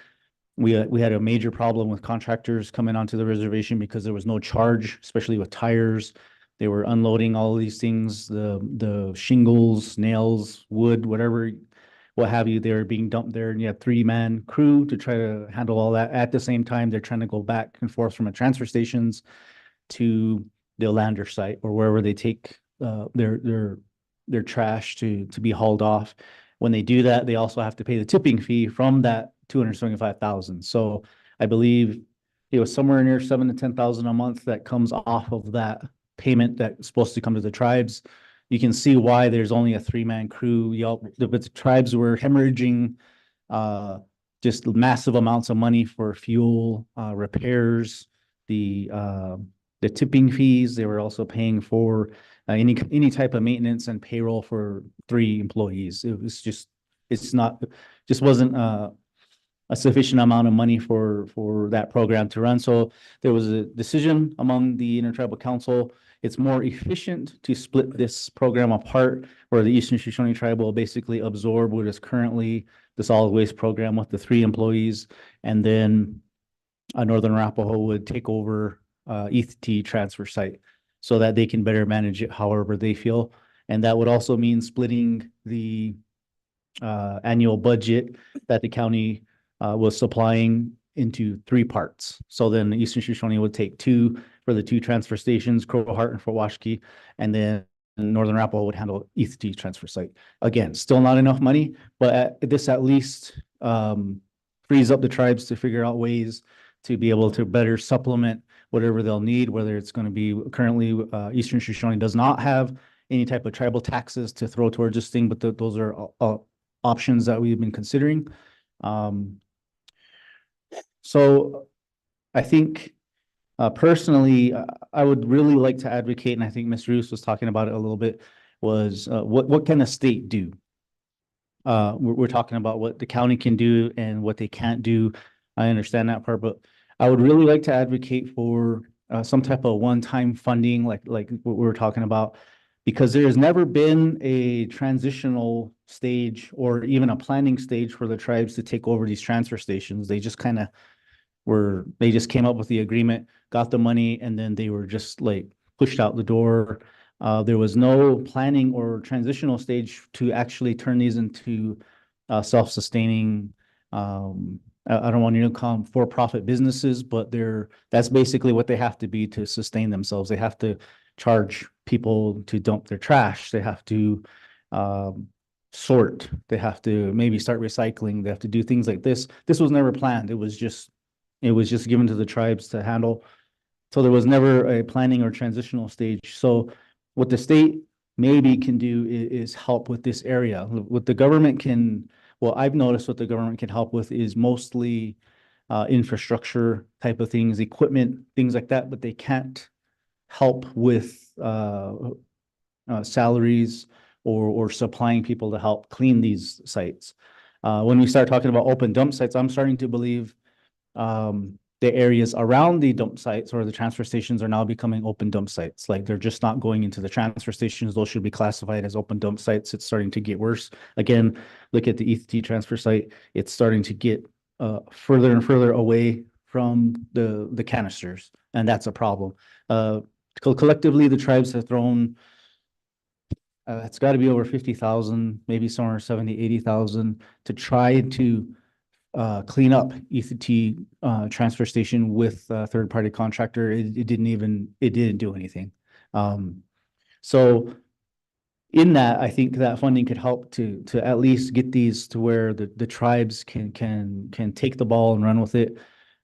We had a major problem with contractors coming onto the reservation because there was no charge, especially with tires. They were unloading all of these things, the shingles, nails, wood, whatever, what have you, they were being dumped there, and you have 3-man crew to try to handle all that. At the same time, they're trying to go back and forth from the transfer stations to the lander site or wherever they take their trash to be hauled off. When they do that, they also have to pay the tipping fee from that 275,000. So I believe it was somewhere near 7,000 to 10,000 a month that comes off of that payment that's supposed to come to the tribes. You can see why there's only a 3-man crew. But the tribes were hemorrhaging just massive amounts of money for fuel, repairs, the tipping fees. They were also paying for any type of maintenance and payroll for 3 employees. It was just wasn't a sufficient amount of money for that program to run. So there was a decision among the Intertribal Council. It's more efficient to split this program apart, where the Eastern Shoshone Tribe will basically absorb what is currently the solid waste program with the 3 employees, and then Northern Arapaho would take over ETH transfer site so that they can better manage it however they feel. And that would also mean splitting the annual budget that the county was supplying into 3 parts. So then Eastern Shoshone would take 2 for the 2 transfer stations, Crowheart and Fort Washakie, and then Northern Arapahoe would handle East T transfer site. Again, still not enough money, but this at least frees up the tribes to figure out ways to be able to better supplement whatever they'll need, whether it's going to be currently Eastern Shoshone does not have any type of tribal taxes to throw towards this thing, but those are options that we've been considering. So I think personally, I would really like to advocate, and I think Mr. Roos was talking about it a little bit, was what can the state do? We're talking about what the county can do and what they can't do. I understand that part, but I would really like to advocate for some type of one-time funding, like what we were talking about, because there has never been a transitional stage or even a planning stage for the tribes to take over these transfer stations. They just kind of they just came up with the agreement, got the money, and then they were just like pushed out the door. There was no planning or transitional stage to actually turn these into self-sustaining. I don't want to call them for-profit businesses, but that's basically what they have to be to sustain themselves. They have to charge people to dump their trash. They have to sort. They have to maybe start recycling. They have to do things like this. This was never planned. It was just given to the tribes to handle. So there was never a planning or transitional stage. So what the state maybe can do is help with this area. What the government can, well, I've noticed what the government can help with is mostly infrastructure type of things, equipment, things like that, but they can't help with salaries or supplying people to help clean these sites. When we start talking about open dump sites, I'm starting to believe the areas around the dump sites or the transfer stations are now becoming open dump sites. Like they're just not going into the transfer stations. Those should be classified as open dump sites. It's starting to get worse. Again, look at the ETH transfer site. It's starting to get further and further away from the canisters, and that's a problem. Collectively, the tribes have thrown, it's got to be over 50,000, maybe somewhere 70, 80,000 to try to clean up ETH transfer station with a third-party contractor. It didn't do anything. So in that, I think that funding could help to at least get these to where the tribes can take the ball and run with it.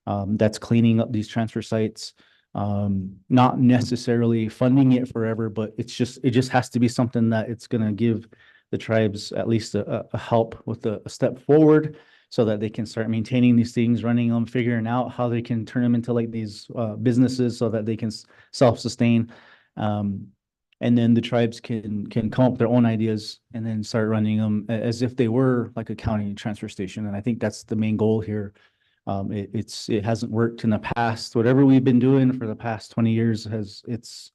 That's cleaning up these transfer sites. Not necessarily funding it forever, but it just has to be something that it's going to give the tribes at least a help with a step forward, so that they can start maintaining these things, running them, figuring out how they can turn them into like these businesses so that they can self-sustain. And then the tribes can come up with their own ideas and then start running them as if they were like a county transfer station. And I think that's the main goal here. It hasn't worked in the past. Whatever we've been doing for the past 20 years it's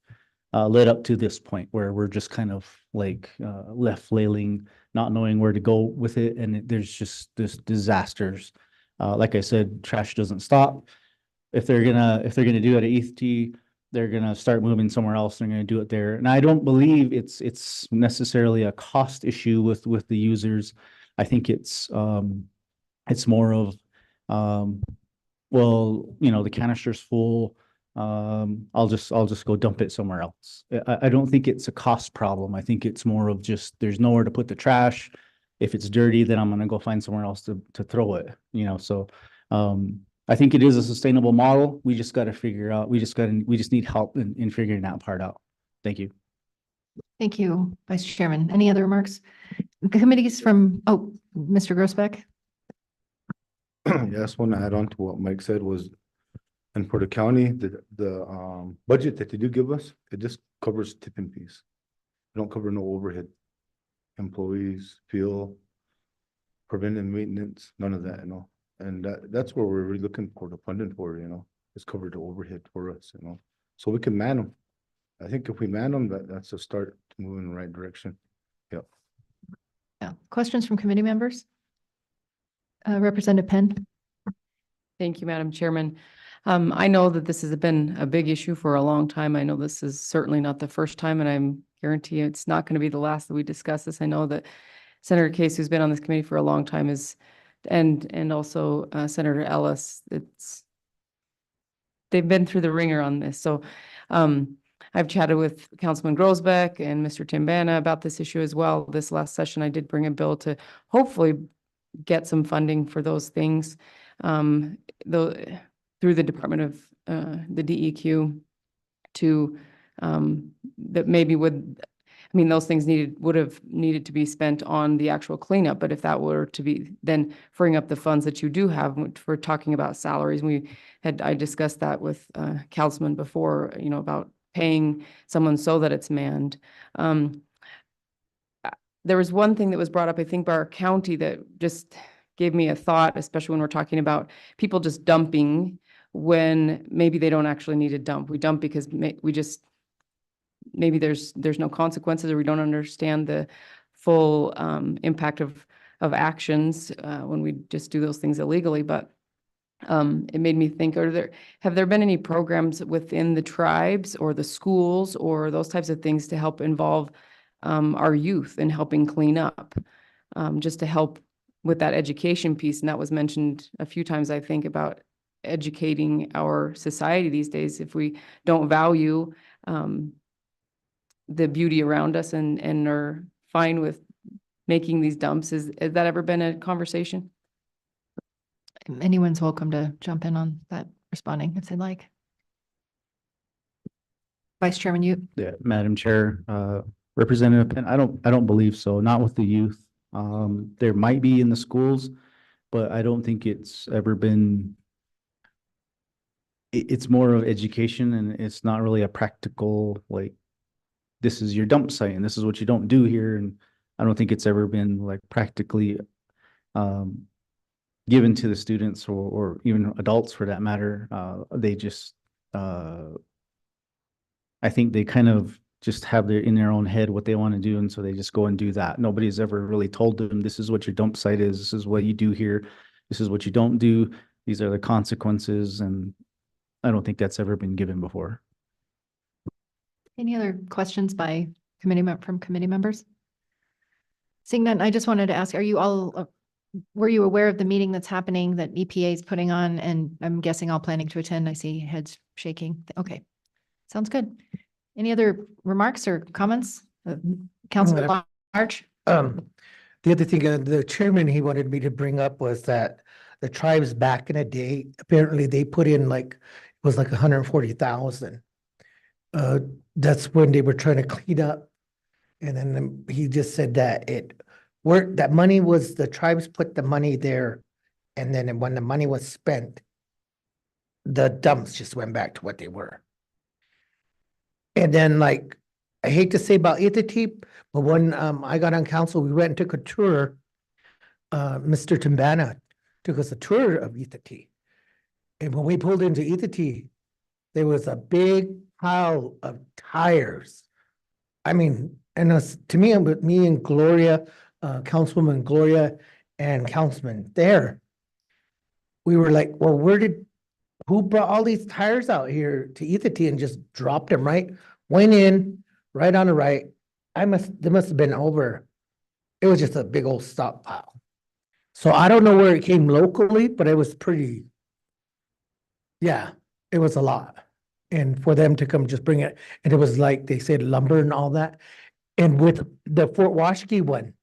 led up to this point where we're just kind of like left flailing, not knowing where to go with it. And there's just this disasters. Like I said, trash doesn't stop. If they're gonna do it at ETH, they're gonna start moving somewhere else. They're gonna do it there. And I don't believe it's necessarily a cost issue with the users. I think it's more of well, the canister's full. I'll just go dump it somewhere else. I don't think it's a cost problem. I think it's more of just there's nowhere to put the trash. If it's dirty, then I'm gonna go find somewhere else to throw it. So I think it is a sustainable model. We just got to figure out. We just need help in figuring that part out. Thank you. Thank you, Vice Chairman. Any other remarks? Committees from, Mr. Grossbeck? Yeah, I just want to add on to what Mike said was, and for the county, the budget that they do give us, it just covers tipping fees. They don't cover no overhead, employees, fuel, preventive maintenance, none of that, And that's where we're really looking for the funding for, is cover the overhead for us, so we can man them. I think if we man them, that's a start to move in the right direction. Yeah. Questions from committee members? Representative Penn? Thank you, Madam Chairman. I know that this has been a big issue for a long time. I know this is certainly not the first time, and I'm guarantee you it's not going to be the last that we discuss this. I know that Senator Case, who's been on this committee for a long time, and also Senator Ellis, they've been through the ringer on this. So I've chatted with Councilman Grosbeck and Mr. Timbana about this issue as well. This last session, I did bring a bill to hopefully get some funding for those things. Through the Department of the DEQ to that maybe those things would have needed to be spent on the actual cleanup, but if that were to be then freeing up the funds that you do have for talking about salaries, I discussed that with Councilman before, about paying someone so that it's manned. There was one thing that was brought up, I think, by our county that just gave me a thought, especially when we're talking about people just dumping when maybe they don't actually need to dump. We dump because maybe there's no consequences, or we don't understand the full impact of actions when we just do those things illegally. But it made me think, have there been any programs within the tribes or the schools or those types of things to help involve our youth in helping clean up, just to help with that education piece? And that was mentioned a few times, I think, about educating our society these days. If we don't value the beauty around us and are fine with making these dumps, has that ever been a conversation? Anyone's welcome to jump in on that, responding if they'd like. Vice Chairman, you. Yeah, Madam Chair, Representative Penn, I don't believe so, not with the youth. There might be in the schools, but I don't think it's ever been. It's more of education, and it's not really a practical, like, this is your dump site and this is what you don't do here. And I don't think it's ever been like practically given to the students or even adults for that matter. They just, I think they kind of just have in their own head what they want to do. And so they just go and do that. Nobody's ever really told them, this is what your dump site is. This is what you do here. This is what you don't do. These are the consequences. And I don't think that's ever been given before. Any other questions by from committee members? Seeing none, I just wanted to ask, are you all, were you aware of the meeting that's happening that EPA is putting on? And I'm guessing all planning to attend. I see heads shaking. Okay, sounds good. Any other remarks or comments? Councilman Large? The other thing, the chairman, he wanted me to bring up was that the tribes back in the day, apparently they put in it was like 140,000. That's when they were trying to clean up. And then he just said that that money was, the tribes put the money there. And then when the money was spent, the dumps just went back to what they were. And then I hate to say about Itati, but when I got on council, we went and took a tour. Mr. Timbana took us a tour of Itati. And when we pulled into Itati, there was a big pile of tires. I mean, and to me, with me and Gloria, Councilwoman Gloria and Councilman there, we were like, well, who brought all these tires out here to Itati and just dropped them went in, right on the right. There must have been it was just a big old stockpile. So I don't know where it came locally, but it was it was a lot. And for them to come just bring it, and it was like they said lumber and all that. And with the Fort Washakie one,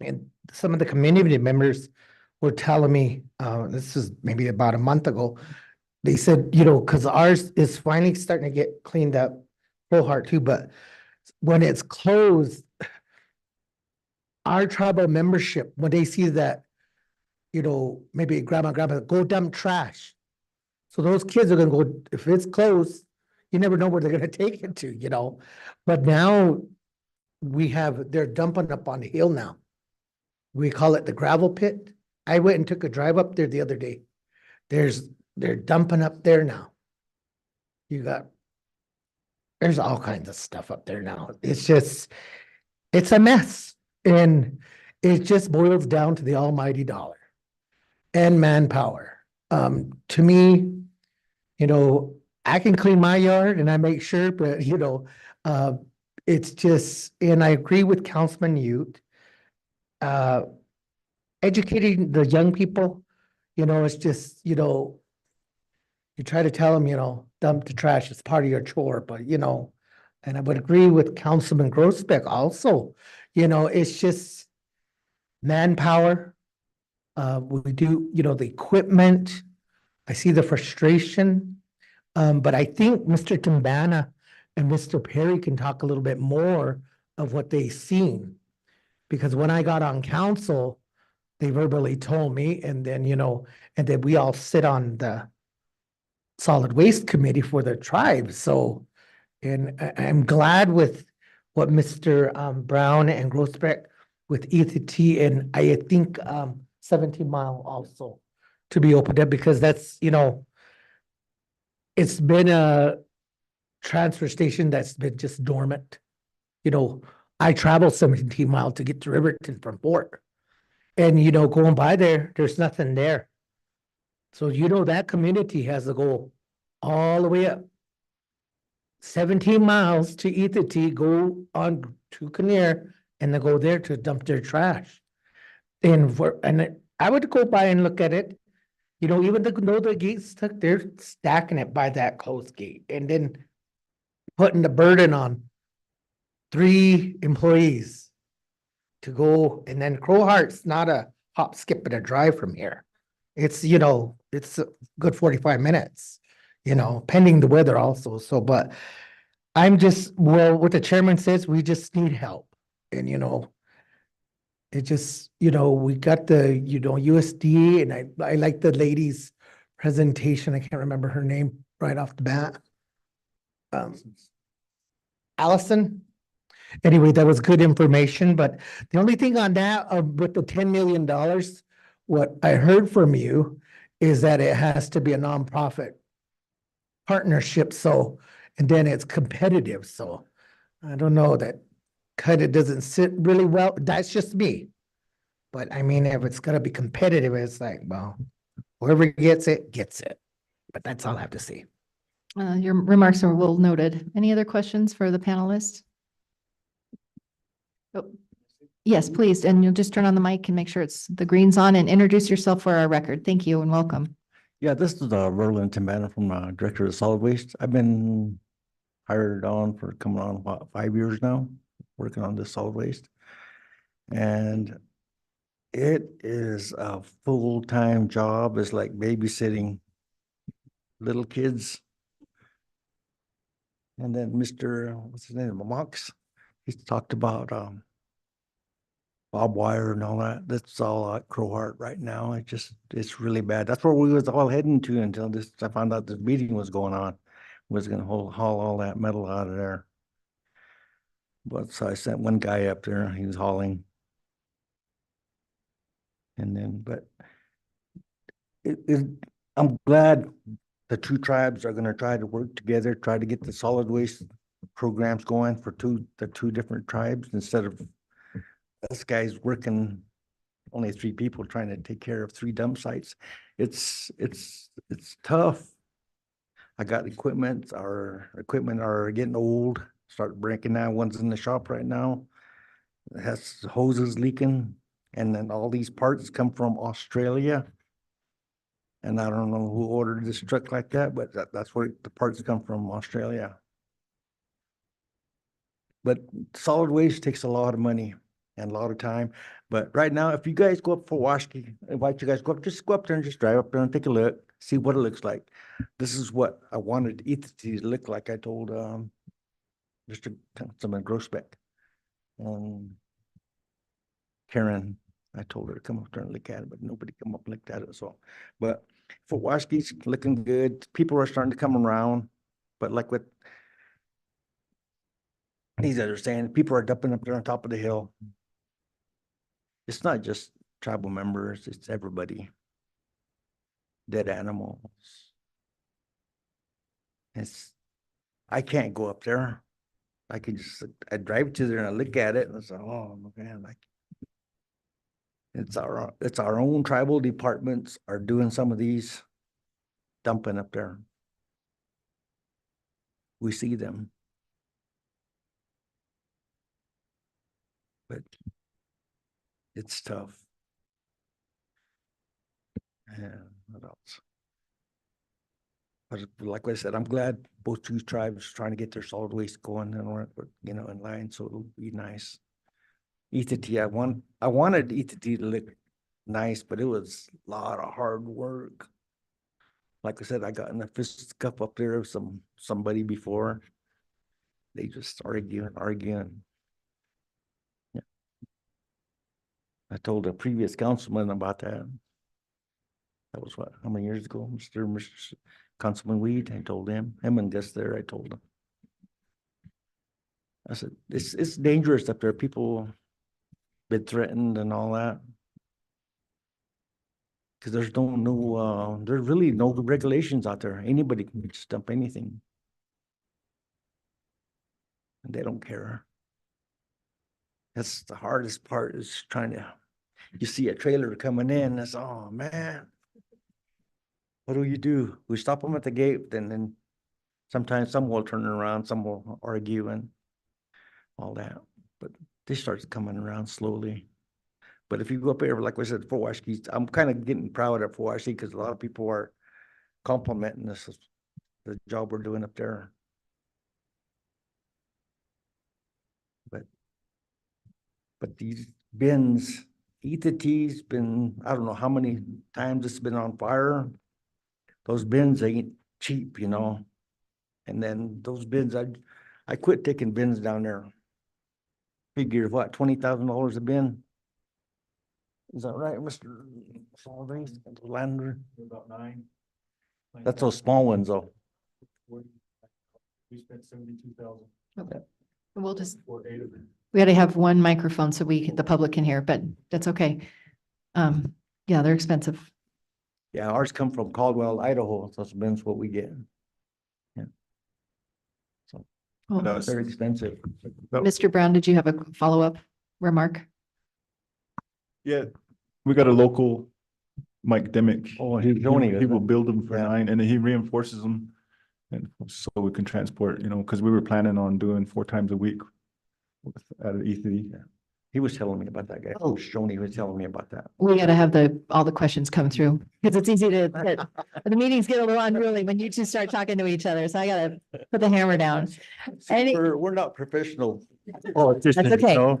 and some of the community members were telling me, this is maybe about a month ago, they said, because ours is finally starting to get cleaned up, full heart too, but when it's closed, our tribal membership, when they see that, maybe grandma, go dump trash. So those kids are gonna go, if it's closed, you never know where they're gonna take it to, But now they're dumping up on the hill now. We call it the gravel pit. I went and took a drive up there the other day. They're dumping up there now. There's all kinds of stuff up there now. It's a mess. And it just boils down to the almighty dollar and manpower. To me, you know, I can clean my yard and I make sure, but it's just, and I agree with Councilman Ute. Educating the young people, it's just, you try to tell them, dump the trash, it's part of your chore, but and I would agree with Councilman Grossbeck also, it's just manpower. We do, the equipment. I see the frustration. But I think Mr. Timbana and Mr. Perry can talk a little bit more of what they've seen. Because when I got on council, they verbally told me, and then, and then we all sit on the solid waste committee for the tribe. So, and I'm glad with what Mr. Brown and Grossbeck with ETT, and I think 17 Mile also to be opened up, because that's, it's been a transfer station that's been just dormant. I travel 17 miles to get to Riverton from Fort. And, going by there, there's nothing there. So, that community has to go all the way up 17 miles to ETT, go on to Kinnear, and then go there to dump their trash. And I would go by and look at it. Even though the gate's stuck, they're stacking it by that closed gate and then putting the burden on 3 employees to go. And then Crowheart's not a hop, skip, and a drive from here. It's, it's a good 45 minutes, pending the weather also. So, but I'm just, well, what the chairman says, we just need help. And, it just, we got the, USD, and I like the lady's presentation. I can't remember her name right off the bat. Allison. Anyway, that was good information, but the only thing on that, with the $10 million, what I heard from you is that it has to be a nonprofit partnership. So, and then it's competitive. So I don't know, that kind of doesn't sit really well. That's just me. But I mean, if it's gonna be competitive, it's like, well, whoever gets it, gets it. But that's all I have to say. Your remarks are well noted. Any other questions for the panelists? Oh, yes, please. And you'll just turn on the mic and make sure the green's on, and introduce yourself for our record. Thank you and welcome. Yeah, this is Roland Timbana from Director of Solid Waste. I've been hired on for coming on about 5 years now, working on this solid waste. And it is a full-time job. It's like babysitting little kids. And then Mr. what's his name, Mox, he talked about barbed wire and all that. That's all at Crowheart right now. It's really bad. That's where we was all heading to until I found out this meeting was going on. Was gonna haul all that metal out of there. But so I sent one guy up there, he was hauling. And then, but I'm glad the 2 tribes are gonna try to work together, try to get the solid waste programs going for the two different tribes, instead of this guy's working only 3 people trying to take care of 3 dump sites. It's tough. I got equipment. Our equipment are getting old, start breaking down. One's in the shop right now. It has hoses leaking, and then all these parts come from Australia. And I don't know who ordered this truck like that, but that's where the parts come from, Australia. But solid waste takes a lot of money and a lot of time. But right now, if you guys go up for Washki, I invite you guys to go up, just go up there and just drive up there and take a look, see what it looks like. This is what I wanted ETT to look like. I told Mr. Councilman Grossbeck. Karen, I told her to come up there and look at it, but nobody come up and looked at it. So, but for Washki's looking good. People are starting to come around, but like what these guys are saying, people are dumping up there on top of the hill. It's not just tribal members, it's everybody. Dead animals. I can't go up there. I drive to there and I look at it and I say, oh man, it's our own tribal departments are doing some of these dumping up there. we see them. But it's tough. Yeah, what else? But like I said, I'm glad both two tribes trying to get their solid waste going and we're, you know, in line, so it'll be nice. ETT, I wanted ETT to look nice, but it was a lot of hard work. Like I said, I got in a fist scuff up there with somebody before. They just arguing. Yeah. I told a previous councilman about that. That was what, how many years ago, Mr. Councilman Weed? I told him and Gus there, I told him. I said, it's dangerous up there. People been threatened and all that. Cause there's there's really no regulations out there. Anybody can just dump anything. And they don't care. That's the hardest part, is trying to, you see a trailer coming in, that's, oh man. What do? We stop them at the gate, and then sometimes some will turn around, some will argue and all that, but they start coming around slowly. But if you go up there, like I said, Fort Washakie, I'm kind of getting proud of Fort Washakie because a lot of people are complimenting us, the job we're doing up there. But these bins, ETT's been, I don't know how many times it's been on fire. Those bins ain't cheap, you know. And then those bins, I quit taking bins down there. Figure what, $20,000 a bin? Is that right, Mr. Lander? About 9. That's those small ones though. We spent 72,000 Okay. We'll just, for 8 of them. we got to have one microphone so the public can hear, but that's okay. Yeah, they're expensive. Yeah, ours come from Caldwell, Idaho. Those bins what we get. Yeah. So Oh, they're expensive. Mr. Brown, did you have a follow-up remark? Yeah, we got a local Mike Demick. Oh, he's doing it. He will build them for Yeah. 9 and then he reinforces them. And so we can transport, you know, because we were planning on doing 4 times a week out of ETT. Yeah. He was telling me about that guy. Oh. Shoney was telling me about that. We got to have all the questions come through because it's easy to, the meetings get a little unruly when you two start talking to each other. So I got to put the hammer down. Any- We're not professional. That's okay.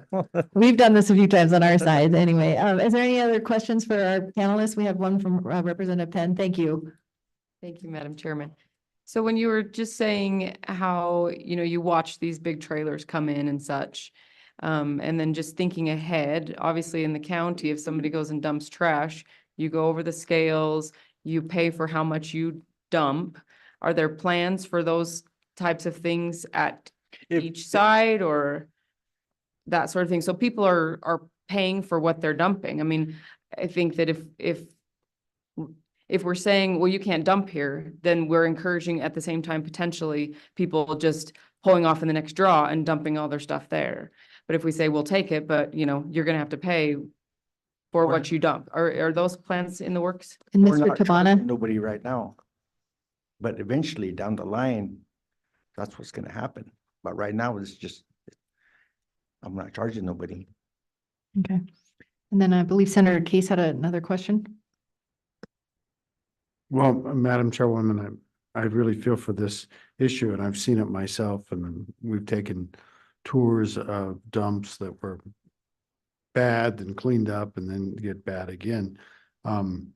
We've done this a few times on our side anyway. Is there any other questions for our panelists? We have one from Representative Penn. Thank you. Thank you, Madam Chairman. So when you were just saying how, you know, you watch these big trailers come in and such, and then just thinking ahead, obviously in the county, if somebody goes and dumps trash, you go over the scales, you pay for how much you dump. Are there plans for those types of things at each side or that sort of thing? So people are paying for what they're dumping. I mean, I think that if we're saying, well, you can't dump here, then we're encouraging at the same time, potentially people just pulling off in the next draw and dumping all their stuff there. But if we say, we'll take it, but you know, you're going to have to pay for what you dump. Are those plans in the works? And We're Mr. not charging Tabana? nobody right now. But eventually down the line, that's what's gonna happen. But right now it's just, I'm not charging nobody. Okay. And then I believe Senator Case had another question. Well, Madam Chairwoman, I really feel for this issue and I've seen it myself and we've taken tours of dumps that were bad and cleaned up and then get bad again. And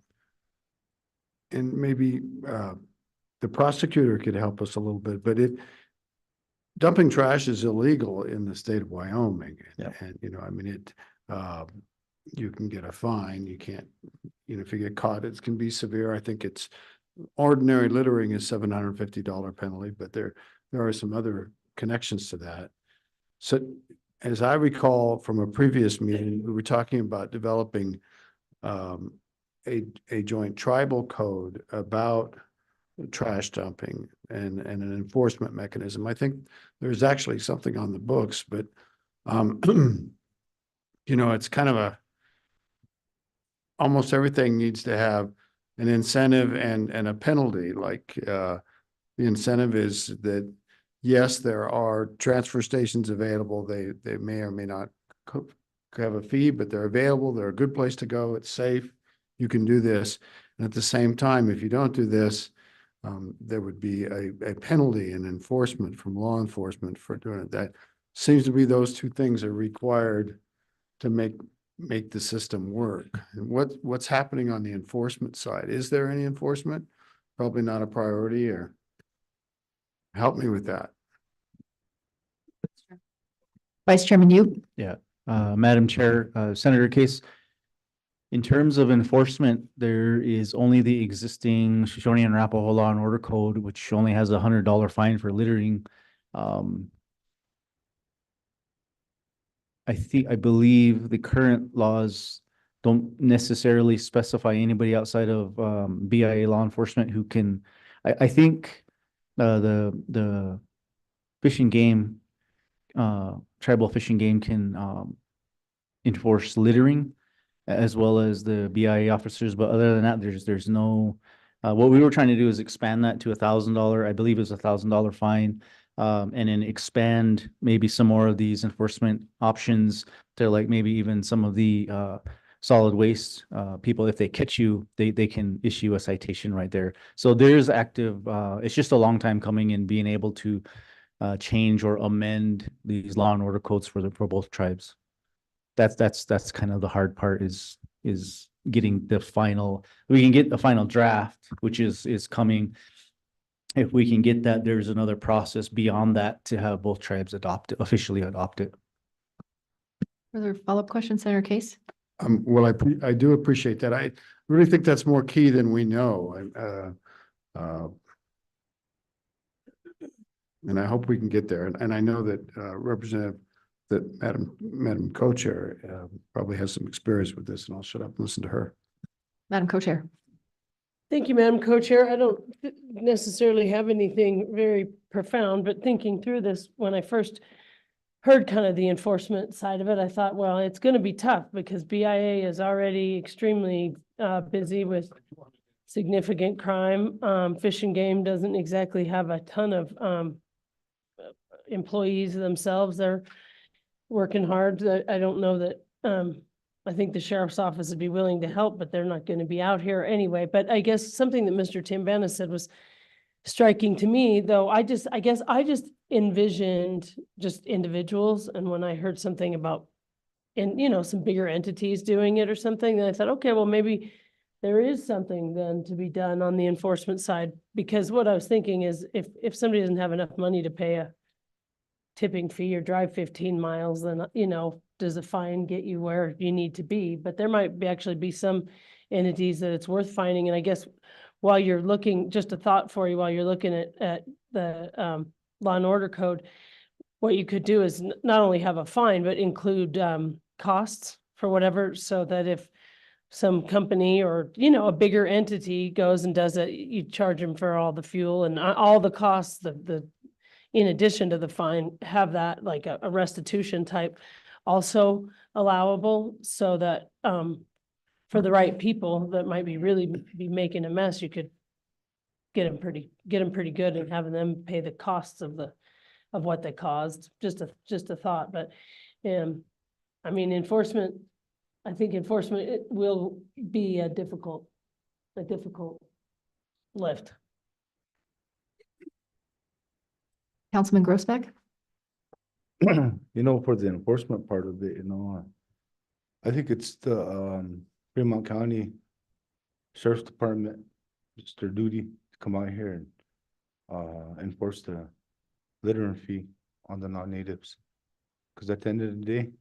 maybe the prosecutor could help us a little bit, but dumping trash is illegal in the state of Wyoming. Yeah. And, you know, I mean, you can get a fine. You can't, you know, if you get caught, it can be severe. I think it's ordinary littering is $750 penalty, but there are some other connections to that. So as I recall from a previous meeting, we were talking about developing a joint tribal code about trash dumping and an enforcement mechanism. I think there's actually something on the books, but you know, it's kind of almost everything needs to have an incentive and a penalty. Like the incentive is that yes, there are transfer stations available. They may or may not have a fee, but they're available. They're a good place to go. It's safe. You can do this. And at the same time, if you don't do this, there would be a penalty and enforcement from law enforcement for doing it. That seems to be those two things are required to make the system work. And what's happening on the enforcement side? Is there any enforcement? Probably not a priority, or help me with that. Vice Chairman you. Madam Chair, Senator Case, in terms of enforcement, there is only the existing Shoshone and Arapaho Law and Order Code, which only has $100 fine for littering. I believe the current laws don't necessarily specify anybody outside of BIA law enforcement who can. I think the Fish and Game, tribal Fish and Game can enforce littering as well as the BIA officers, but other than that, there's no. What we were trying to do is expand that to $1,000. I believe it's $1,000 fine. And then expand maybe some more of these enforcement options to like maybe even some of the solid waste people, if they catch you, they can issue a citation right there. So there's active, it's just a long time coming in being able to change or amend these law and order codes for both tribes. That's kind of the hard part is getting the final, we can get the final draft, which is coming. If we can get that, there's another process beyond that to have both tribes officially adopt it. Further follow-up question, Senator Case? Well, I do appreciate that. I really think that's more key than we know. And I hope we can get there. And I know that Madam Co-Chair probably has some experience with this, and I'll shut up and listen to her. Madam Co-Chair. Thank you, Madam Co-Chair. I don't necessarily have anything very profound, but thinking through this, when I first heard kind of the enforcement side of it, I thought, well, it's going to be tough because BIA is already extremely busy with significant crime. Fish and Game doesn't exactly have a ton of employees themselves. They're working hard. I don't know that I think the sheriff's office would be willing to help, but they're not going to be out here anyway. But I guess something that Mr. Timbana said was striking to me, though. I guess I just envisioned just individuals. And when I heard something about, some bigger entities doing it or something, then I thought, okay, well, maybe there is something then to be done on the enforcement side. Because what I was thinking is if somebody doesn't have enough money to pay a tipping fee or drive 15 miles, then, does a fine get you where you need to be? But there might actually be some entities that it's worth fining. And I guess while you're looking, just a thought for you, while you're looking at the law and order code, what you could do is not only have a fine, but include costs for whatever, so that if some company or, a bigger entity goes and does it, you charge them for all the fuel and all the costs, in addition to the fine, have that like a restitution type also allowable, so that for the right people that might be really be making a mess, you could get them pretty good and having them pay the costs of what they caused. Just a thought, but enforcement. I think enforcement, it will be a difficult lift. Councilman Grossbeck? For the enforcement part of it, I think it's the Fremont County Sheriff's Department, it's their duty to come out here and enforce the littering fee on the non-natives. Because at the end of the day,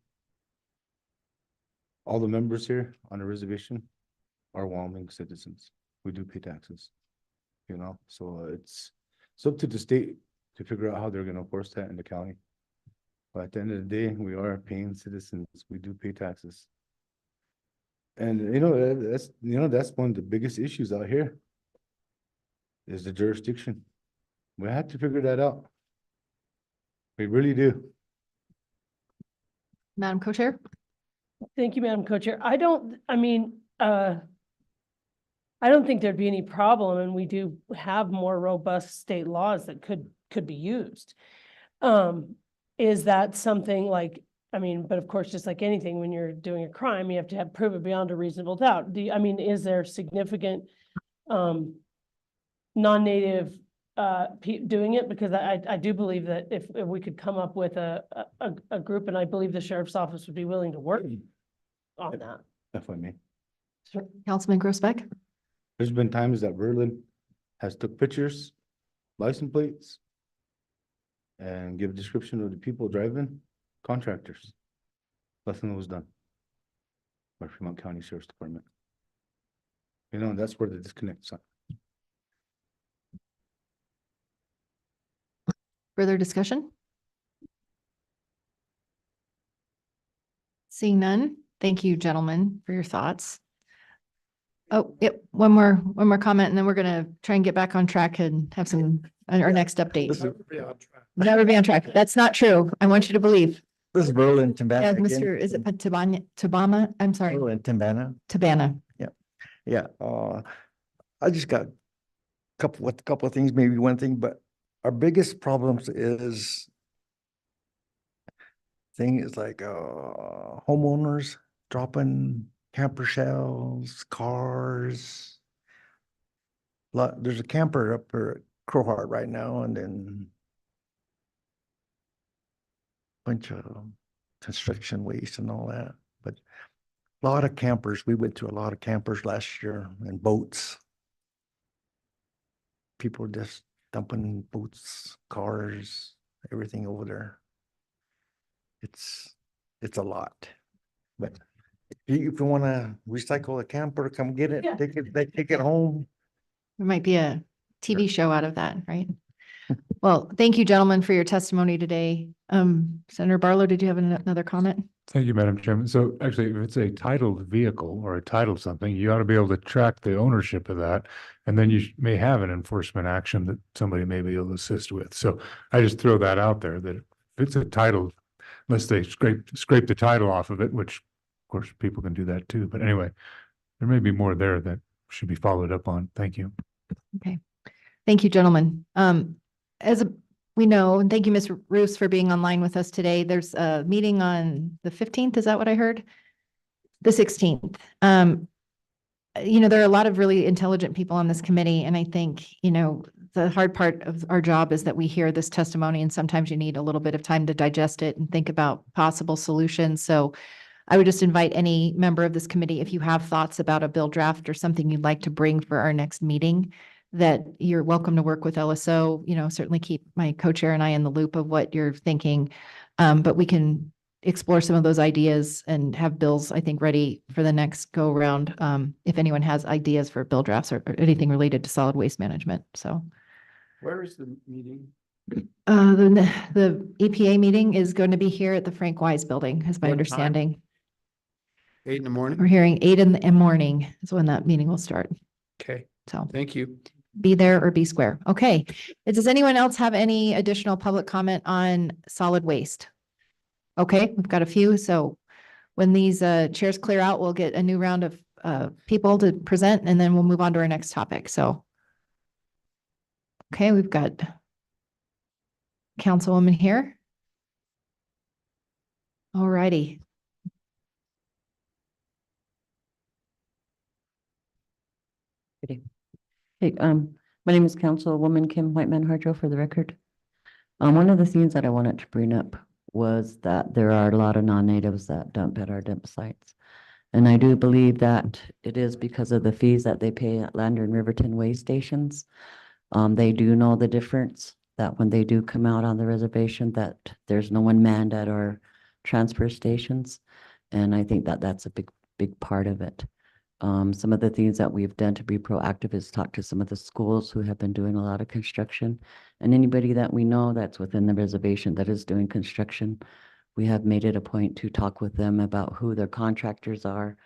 all the members here on the reservation are Wyoming citizens. We do pay taxes, so it's up to the state to figure out how they're going to enforce that in the county. But at the end of the day, we are paying citizens. We do pay taxes. And that's one of the biggest issues out here is the jurisdiction. We have to figure that out. We really do. Madam Co-Chair? Thank you, Madam Co-Chair. I don't think there'd be any problem, and we do have more robust state laws that could could be used. Is that something like, I mean, but of course, just like anything, when you're doing a crime, you have to have prove it beyond a reasonable doubt. I mean, is there significant, non-native, doing it? Because I do believe that if we could come up with a group, and I believe the sheriff's office would be willing to work on that. If I may. Councilman Grossbeck? There's been times that Berlin has took pictures, license plates, and give a description of the people driving, contractors. Nothing was done by Fremont County Sheriff's Department. You know, that's where the disconnect's at. Further discussion? Seeing none, thank you, gentlemen, for your thoughts. Oh, yep, one more comment, and then we're gonna try and get back on track and have some, our next update. Never be on track. That's not true. I want you to believe. This is Burlington. Yeah, Mr., is it Tabama? I'm sorry, Burlington, Tabana. Yeah, I just got a couple of things, maybe one thing, but our biggest problems is like homeowners dropping camper shells, cars. There's a camper up there at Crowheart right now, and then bunch of construction waste and all that, but a lot of campers. We went to a lot of campers last year and boats. People just dumping boats, cars, everything over there. It's a lot, but if you want to recycle a camper, come get it. Yeah. They take it home. There might be a TV show out of that, right? Well, thank you, gentlemen, for your testimony today. Senator Barlow, did you have another comment? Thank you, Madam Chairman. So actually, if it's a titled vehicle or a titled something, you ought to be able to track the ownership of that. And then you may have an enforcement action that somebody may be able to assist with. So I just throw that out there that if it's a title, unless they scrape the title off of it, which of course people can do that too. But anyway, there may be more there that should be followed up on. Thank you. Okay. Thank you, gentlemen. We know, and thank you, Ms. Roos, for being online with us today. There's a meeting on the 15th. Is that what I heard? The 16th. There are a lot of really intelligent people on this committee, and I think, the hard part of our job is that we hear this testimony, and sometimes you need a little bit of time to digest it and think about possible solutions. So I would just invite any member of this committee, if you have thoughts about a bill draft or something you'd like to bring for our next meeting, that you're welcome to work with LSO, certainly keep my co-chair and I in the loop of what you're thinking. But we can explore some of those ideas and have bills, I think, ready for the next go around. If anyone has ideas for bill drafts or anything related to solid waste management. So Where is the meeting? the EPA meeting is going to be here at the Frank Wise Building, is my What time? understanding. 8 in the morning? We're hearing 8 in the morning is when that meeting will start. Okay, So thank you. be there or be square. Okay. Does anyone else have any additional public comment on solid waste? Okay, we've got a few. So when these chairs clear out, we'll get a new round of people to present, and then we'll move on to our next topic. So, okay, we've got Councilwoman here. All righty. Hey, my name is Councilwoman Kim Whiteman Harjo for the record. One of the things that I wanted to bring up was that there are a lot of non-natives that dump at our dump sites. And I do believe that it is because of the fees that they pay at Lander and Riverton way stations. They do know the difference, that when they do come out on the reservation, that there's no one manned at our transfer stations. And I think that that's a big part of it. Some of the things that we've done to be proactive is talk to some of the schools who have been doing a lot of construction, and anybody that we know that's within the reservation that is doing construction. We have made it a point to talk with them about who their contractors are.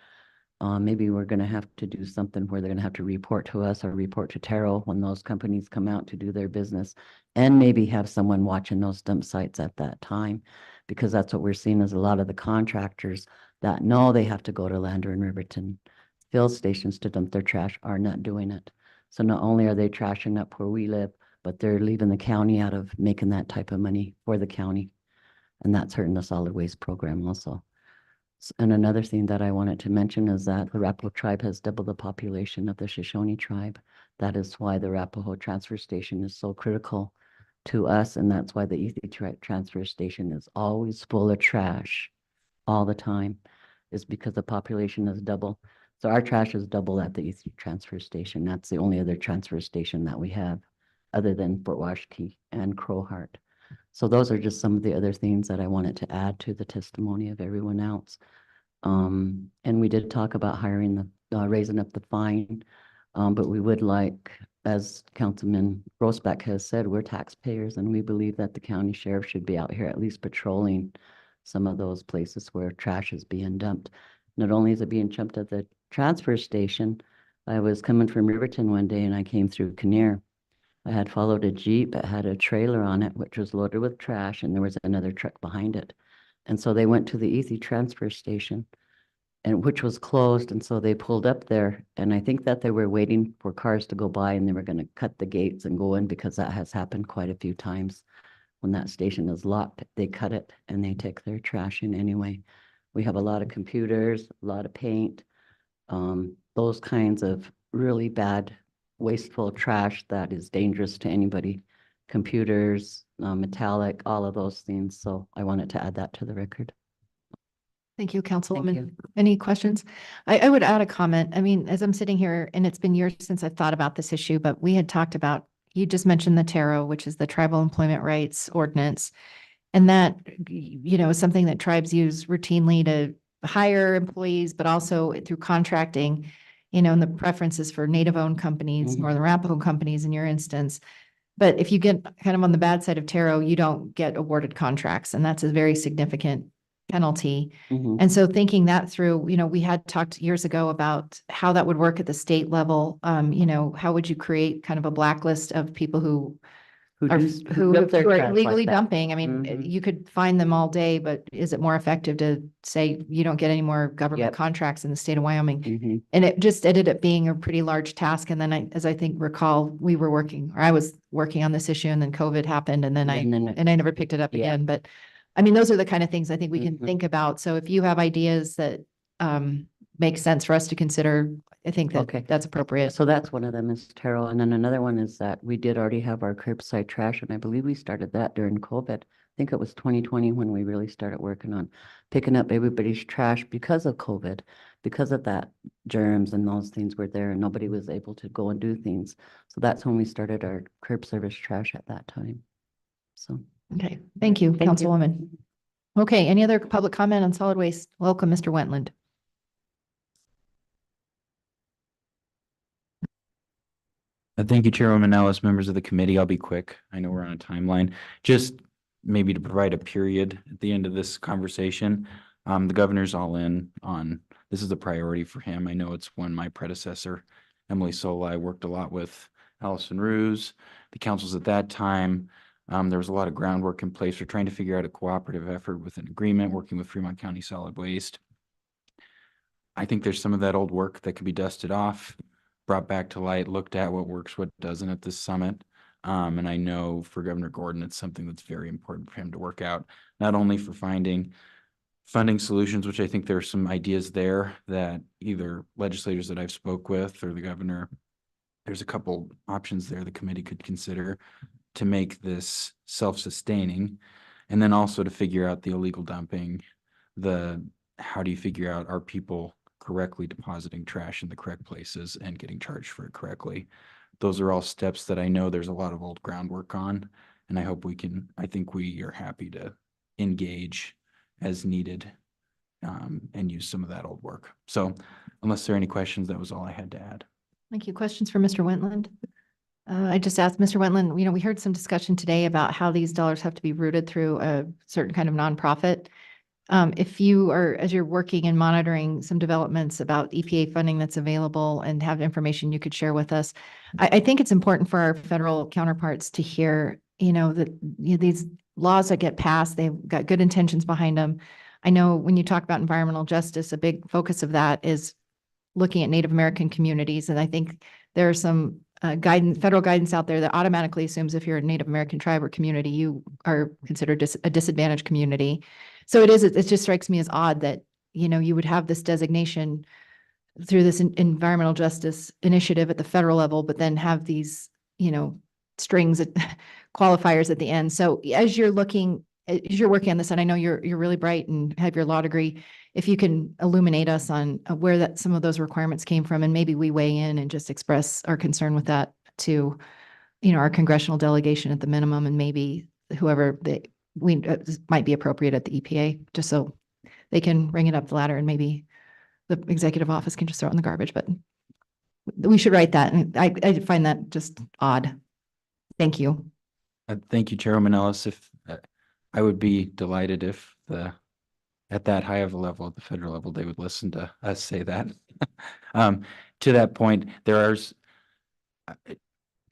Maybe we're going to have to do something where they're going to have to report to us or report to Terrell when those companies come out to do their business, and maybe have someone watching those dump sites at that time, because that's what we're seeing is a lot of the contractors that know they have to go to Lander and Riverton fill stations to dump their trash are not doing it. So not only are they trashing up where we live, but they're leaving the county out of making that type of money for the county. And that's hurting the solid waste program also. And another thing that I wanted to mention is that the Arapaho tribe has double the population of the Shoshone tribe. That is why the Arapaho transfer station is so critical to us, and that's why the Ethi transfer station is always full of trash all the time, is because the population is double. So our trash is double at the Ethi transfer station. That's the only other transfer station that we have other than Fort Washakie and Crowheart. So those are just some of the other things that I wanted to add to the testimony of everyone else. And we did talk about hiring raising up the fine. But we would like, as Councilman Grossbeck has said, we're taxpayers and we believe that the county sheriff should be out here at least patrolling some of those places where trash is being dumped. Not only is it being dumped at the transfer station, I was coming from Riverton one day and I came through Kinnear. I had followed a Jeep. It had a trailer on it, which was loaded with trash, and there was another truck behind it. And so they went to the Ethi transfer station, and which was closed. And so they pulled up there, and I think that they were waiting for cars to go by and they were going to cut the gates and go in, because that has happened quite a few times. When that station is locked, they cut it and they take their trash in anyway. We have a lot of computers, a lot of paint, those kinds of really bad, wasteful trash that is dangerous to anybody. Computers, metallic, all of those things. So I wanted to add that to the record. Thank you, Councilwoman. you. Any questions? I would add a comment. I mean, as I'm sitting here, and it's been years since I've thought about this issue, but we had talked about, you just mentioned the TARO, which is the Tribal Employment Rights Ordinance. And that, you know, is something that tribes use routinely to hire employees, but also through contracting, you know, and the preferences for Native-owned companies, Mhm. Northern Arapaho companies in your instance. But if you get kind of on the bad side of TARO, you don't get awarded contracts, and that's a very significant penalty. Mhm. And so thinking that through, you know, we had talked years ago about how that would work at the state level. You know, how would you create kind of a blacklist of people who are, who dump their are trash like illegally that. dumping? I mean, Mhm. you could find them all day, but is it more effective to say you don't get any more government Yep. contracts in the state of Wyoming? Mhm. And it just ended up being a pretty large task. And then as I think recall, we were working, or I was working on this issue, and then COVID happened, and then I never picked it up Yeah. again. But I mean, those are the kind of things I think we can Mhm. think about. So if you have ideas that make sense for us to consider, I think that Okay. that's appropriate. So that's one of them is Terrell. And then another one is that we did already have our curbside trash, and I believe we started that during COVID. I think it was 2020 when we really started working on picking up everybody's trash because of COVID, because of that germs and those things were there and nobody was able to go and do things. So that's when we started our curb service trash at that time. So. Okay, thank you, Thank you. Councilwoman. Okay, any other public comment on solid waste? Welcome, Mr. Wentland. Thank you, Chairwoman Ellis, members of the committee. I'll be quick. I know we're on a timeline. Just maybe to provide a period at the end of this conversation. The governor's all in on, this is a priority for him. I know it's one my predecessor, Emily Sola, I worked a lot with Allison Ruse, the councils at that time. There was a lot of groundwork in place. We're trying to figure out a cooperative effort with an agreement, working with Fremont County Solid Waste. I think there's some of that old work that could be dusted off, brought back to light, looked at what works, what doesn't at this summit. And I know for Governor Gordon, it's something that's very important for him to work out, not only for finding funding solutions, which I think there are some ideas there that either legislators that I've spoke with or the governor, there's a couple options there the committee could consider to make this self-sustaining. And then also to figure out the illegal dumping, how do you figure out, are people correctly depositing trash in the correct places and getting charged for it correctly? Those are all steps that I know there's a lot of old groundwork on, and I hope I think we are happy to engage as needed and use some of that old work. So unless there are any questions, that was all I had to add. Thank you. Questions for Mr. Wentland? I just asked Mr. Wentland, you know, we heard some discussion today about how these dollars have to be routed through a certain kind of nonprofit. If you are, as you're working and monitoring some developments about EPA funding that's available and have information you could share with us, I think it's important for our federal counterparts to hear, you know, that these laws that get passed, they've got good intentions behind them. I know when you talk about environmental justice, a big focus of that is looking at Native American communities. And I think there are some guidance, federal guidance out there that automatically assumes if you're a Native American tribe or community, you are considered a disadvantaged community. So it just strikes me as odd that, you would have this designation through this environmental justice initiative at the federal level, but then have these, strings qualifiers at the end. So as you're working on this, and I know you're really bright and have your law degree, if you can illuminate us on where some of those requirements came from, and maybe we weigh in and just express our concern with that to, our congressional delegation at the minimum, and maybe whoever might be appropriate at the EPA, just so they can bring it up the ladder, and maybe the executive office can just throw it in the garbage. But we should write that, and I find that just odd. Thank you. Thank you, Chairwoman Ellis. If I would be delighted if at that high of a level, at the federal level, they would listen to us say that. To that point, to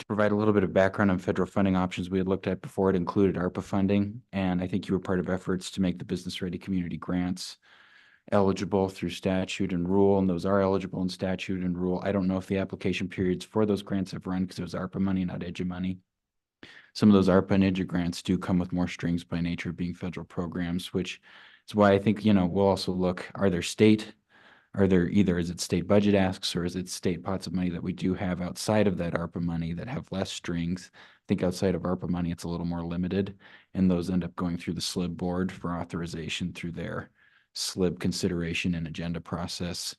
provide a little bit of background on federal funding options we had looked at before, it included ARPA funding, and I think you were part of efforts to make the business ready community grants eligible through statute and rule, and those are eligible in statute and rule. I don't know if the application periods for those grants have run because it was ARPA money, not EDGE money. Some of those ARPA and EDGE grants do come with more strings by nature of being federal programs, which is why I think, we'll also look, is it state budget asks, or is it state pots of money that we do have outside of that ARPA money that have less strings? I think outside of ARPA money, it's a little more limited, and those end up going through the SLIB board for authorization through their SLIB consideration and agenda process.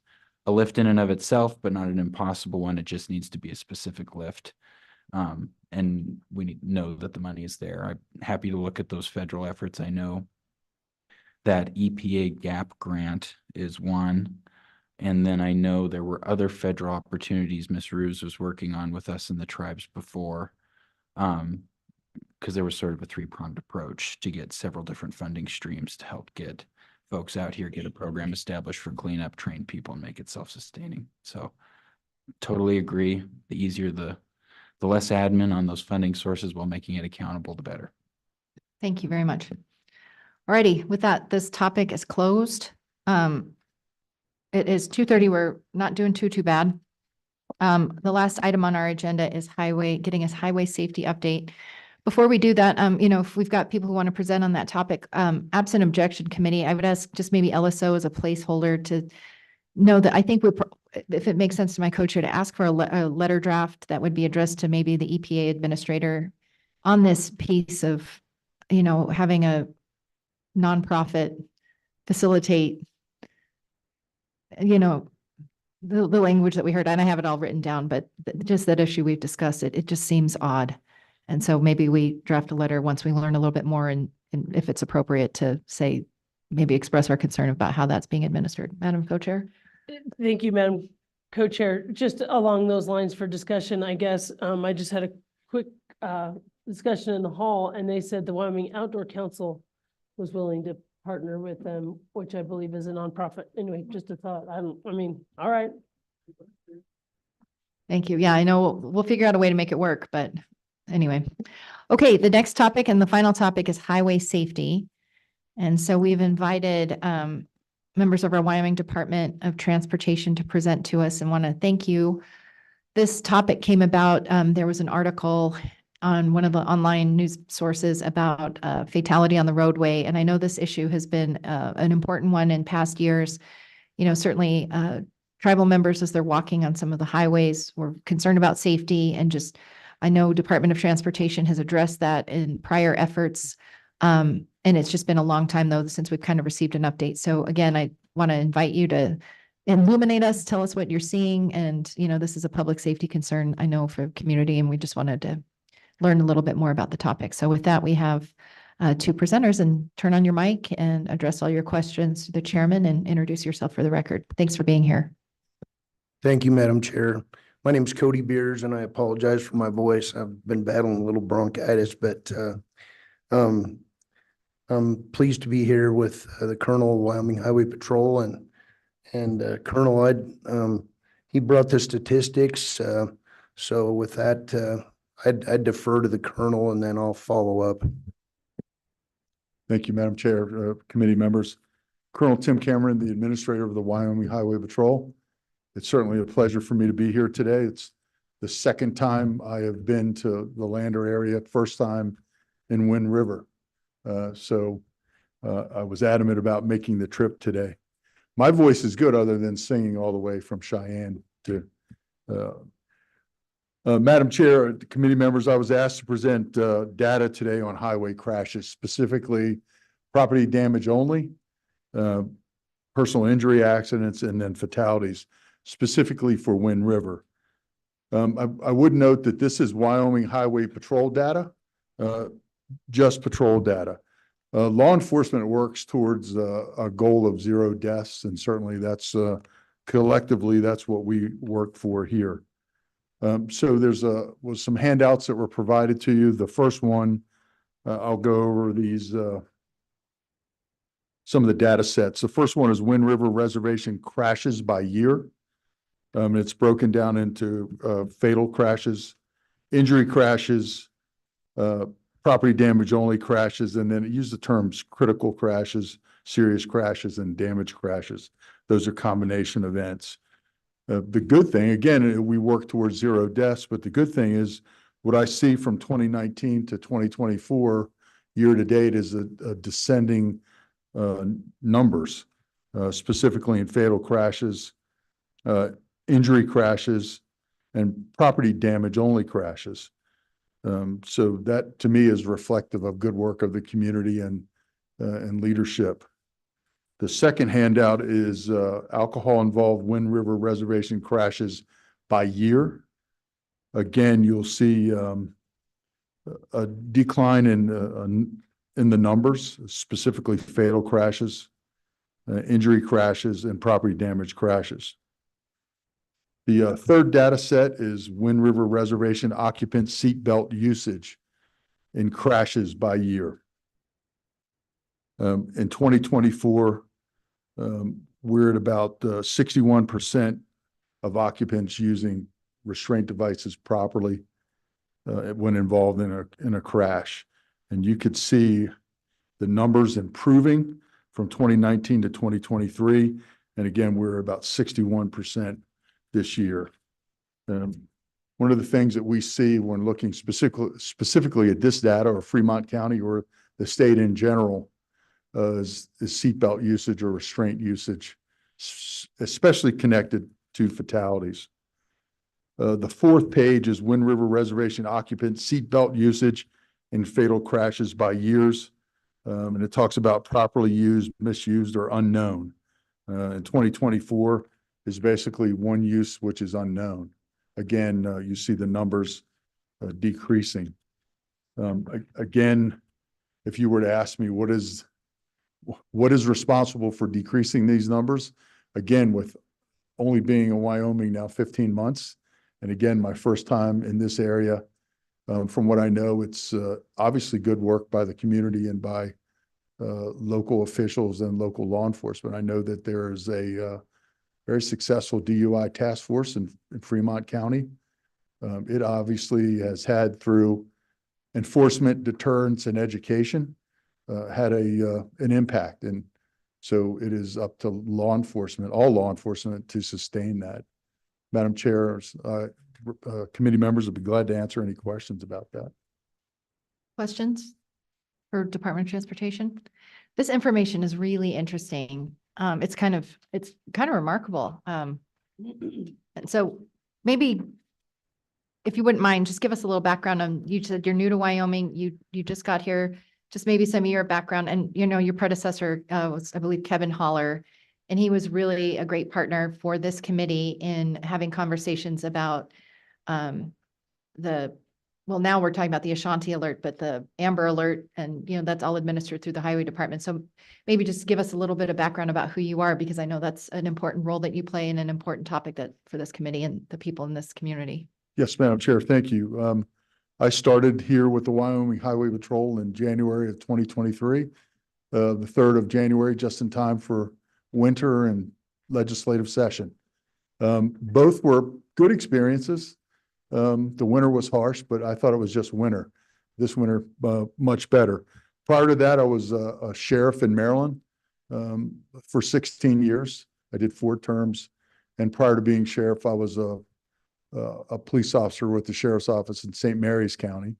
A lift in and of itself, but not an impossible one. It just needs to be a specific lift. And we need to know that the money is there. I'm happy to look at those federal efforts. I know that EPA GAP grant is one. And then I know there were other federal opportunities Ms. Ruse was working on with us and the tribes before. Because there was sort of a three-pronged approach to get several different funding streams to help get folks out here, get a program established for cleanup, train people, and make it self-sustaining. So totally agree. The easier the less admin on those funding sources while making it accountable, the better. Thank you very much. Alrighty, with that, this topic is closed. It is 2:30. We're not doing too bad. The last item on our agenda is getting us highway safety update. Before we do that, if we've got people who want to present on that topic, absent objection committee, I would ask just maybe LSO as a placeholder to know that I think if it makes sense to my co-chair to ask for a letter draft that would be addressed to maybe the EPA administrator on this piece of, having a nonprofit facilitate, the language that we heard, and I have it all written down, but just that issue we've discussed, it just seems odd. And so maybe we draft a letter once we learn a little bit more, and if it's appropriate to say, maybe express our concern about how that's being administered. Madam Co-Chair? Thank you, Madam Co-Chair. Just along those lines for discussion, I guess, I just had a quick discussion in the hall, and they said the Wyoming Outdoor Council was willing to partner with them, which I believe is a nonprofit. Anyway, just a thought. All right. Thank you. Yeah, I know we'll figure out a way to make it work, but anyway. Okay, the next topic and the final topic is highway safety. And so we've invited members of our Wyoming Department of Transportation to present to us, and want to thank you. This topic came about, there was an article on one of the online news sources about fatality on the roadway. And I know this issue has been an important one in past years. Certainly tribal members, as they're walking on some of the highways, were concerned about safety, and just, I know Department of Transportation has addressed that in prior efforts. And it's just been a long time though, since we've kind of received an update. So again, I want to invite you to illuminate us, tell us what you're seeing. And, this is a public safety concern, I know, for the community, and we just wanted to learn a little bit more about the topic. So with that, we have two presenters, and turn on your mic and address all your questions to the chairman and introduce yourself for the record. Thanks for being here. Thank you, Madam Chair. My name is Cody Beers, and I apologize for my voice. I've been battling a little bronchitis, but I'm pleased to be here with the Colonel of Wyoming Highway Patrol, and Colonel, he brought the statistics. So with that, I'd defer to the Colonel, and then I'll follow up. Thank you, Madam Chair, committee members. Colonel Tim Cameron, the Administrator of the Wyoming Highway Patrol. It's certainly a pleasure for me to be here today. It's the second time I have been to the Lander area, first time in Wind River. So I was adamant about making the trip today. My voice is good other than singing all the way from Cheyenne to Madam Chair, committee members, I was asked to present data today on highway crashes, specifically property damage only, personal injury accidents, and then fatalities, specifically for Wind River. I would note that this is Wyoming Highway Patrol data, just patrol data. Law enforcement works towards a goal of 0 deaths, and certainly that's collectively, that's what we work for here. So was some handouts that were provided to you. The first one, I'll go over these, some of the data sets. The first one is Wind River Reservation crashes by year. It's broken down into fatal crashes, injury crashes, property damage only crashes, and then it used the terms critical crashes, serious crashes, and damage crashes. Those are combination events. The good thing, again, we work towards 0 deaths, but the good thing is what I see from 2019 to 2024 year to date is a descending numbers, specifically in fatal crashes, injury crashes, and property damage only crashes. So that to me is reflective of good work of the community and leadership. The second handout is alcohol-involved Wind River Reservation crashes by year. Again, you'll see a decline in the numbers, specifically fatal crashes, injury crashes, and property damage crashes. The third data set is Wind River Reservation occupant seatbelt usage in crashes by year. In 2024, we're at about 61% of occupants using restraint devices properly when involved in a crash. And you could see the numbers improving from 2019 to 2023. And again, we're about 61% this year. One of the things that we see when looking specifically at this data, or Fremont County or the state in general, is seatbelt usage or restraint usage, especially connected to fatalities. The fourth page is Wind River Reservation occupant seatbelt usage in fatal crashes by years. And it talks about properly used, misused, or unknown. In 2024 is basically one use, which is unknown. Again, you see the numbers decreasing. Again, if you were to ask me what is responsible for decreasing these numbers, again, with only being in Wyoming now 15 months, and again, my first time in this area, from what I know, it's obviously good work by the community and by local officials and local law enforcement. I know that there is a very successful DUI task force in Fremont County. It obviously has had, through enforcement, deterrence, and education, had an impact. And so it is up to law enforcement, all law enforcement, to sustain that. Madam Chair, committee members will be glad to answer any questions about that. Questions for Department of Transportation? This information is really interesting. It's kind of remarkable. And so maybe if you wouldn't mind, just give us a little background on, you said you're new to Wyoming, you just got here, just maybe some of your background. And your predecessor was, I believe, Kevin Holler, and he was really a great partner for this committee in having conversations about well, now we're talking about the Ashanti alert, but the Amber alert, and that's all administered through the highway department. So maybe just give us a little bit of background about who you are, because I know that's an important role that you play and an important topic for this committee and the people in this community. Yes, Madam Chair, thank you. I started here with the Wyoming Highway Patrol in January of 2023, the 3rd of January, just in time for winter and legislative session. Both were good experiences. The winter was harsh, but I thought it was just winter. This winter, much better. Prior to that, I was a sheriff in Maryland for 16 years. I did 4 terms. And prior to being sheriff, I was a a police officer with the sheriff's office in St. Mary's County.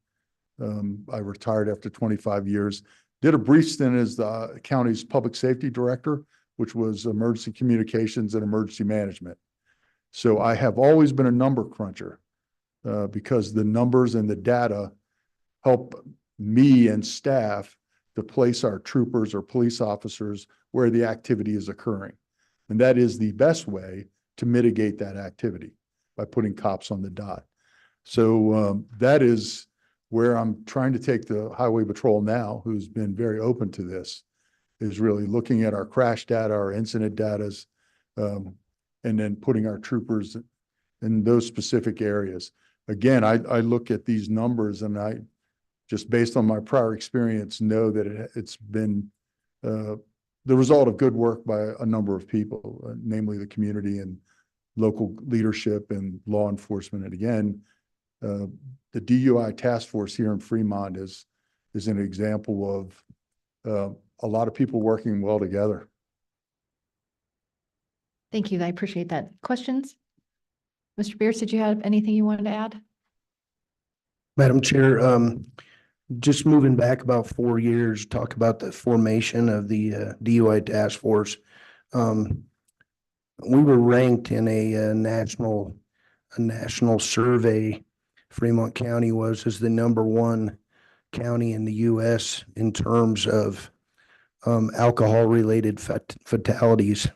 I retired after 25 years. Did a brief stint as the county's public safety director, which was emergency communications and emergency management. So I have always been a number cruncher because the numbers and the data help me and staff to place our troopers or police officers where the activity is occurring. And that is the best way to mitigate that activity, by putting cops on the dot. So that is where I'm trying to take the Highway Patrol now, who's been very open to this, is really looking at our crash data, our incident datas, and then putting our troopers in those specific areas. Again, I look at these numbers and I, just based on my prior experience, know that it's been the result of good work by a number of people, namely the community and local leadership and law enforcement. And again, the DUI task force here in Fremont is an example of a lot of people working well together. Thank you. I appreciate that. Questions? Mr. Beers, did you have anything you wanted to add? Madam Chair, just moving back about 4 years, talk about the formation of the DUI task force. We were ranked in a national survey. Fremont County was as the #1 county in the U.S. in terms of alcohol-related fatalities.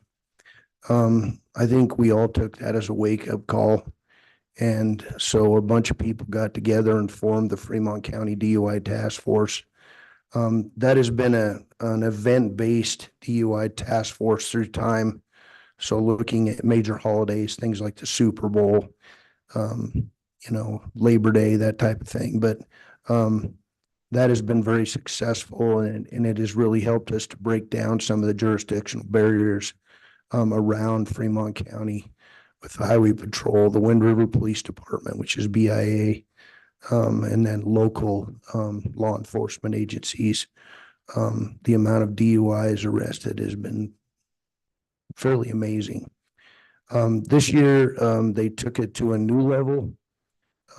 I think we all took that as a wake-up call. And so a bunch of people got together and formed the Fremont County DUI Task Force. That has been an event-based DUI task force through time. So looking at major holidays, things like the Super Bowl, Labor Day, that type of thing. But that has been very successful, and it has really helped us to break down some of the jurisdictional barriers around Fremont County with the Highway Patrol, the Wind River Police Department, which is BIA, and then local law enforcement agencies. The amount of DUIs arrested has been fairly amazing. This year, they took it to a new level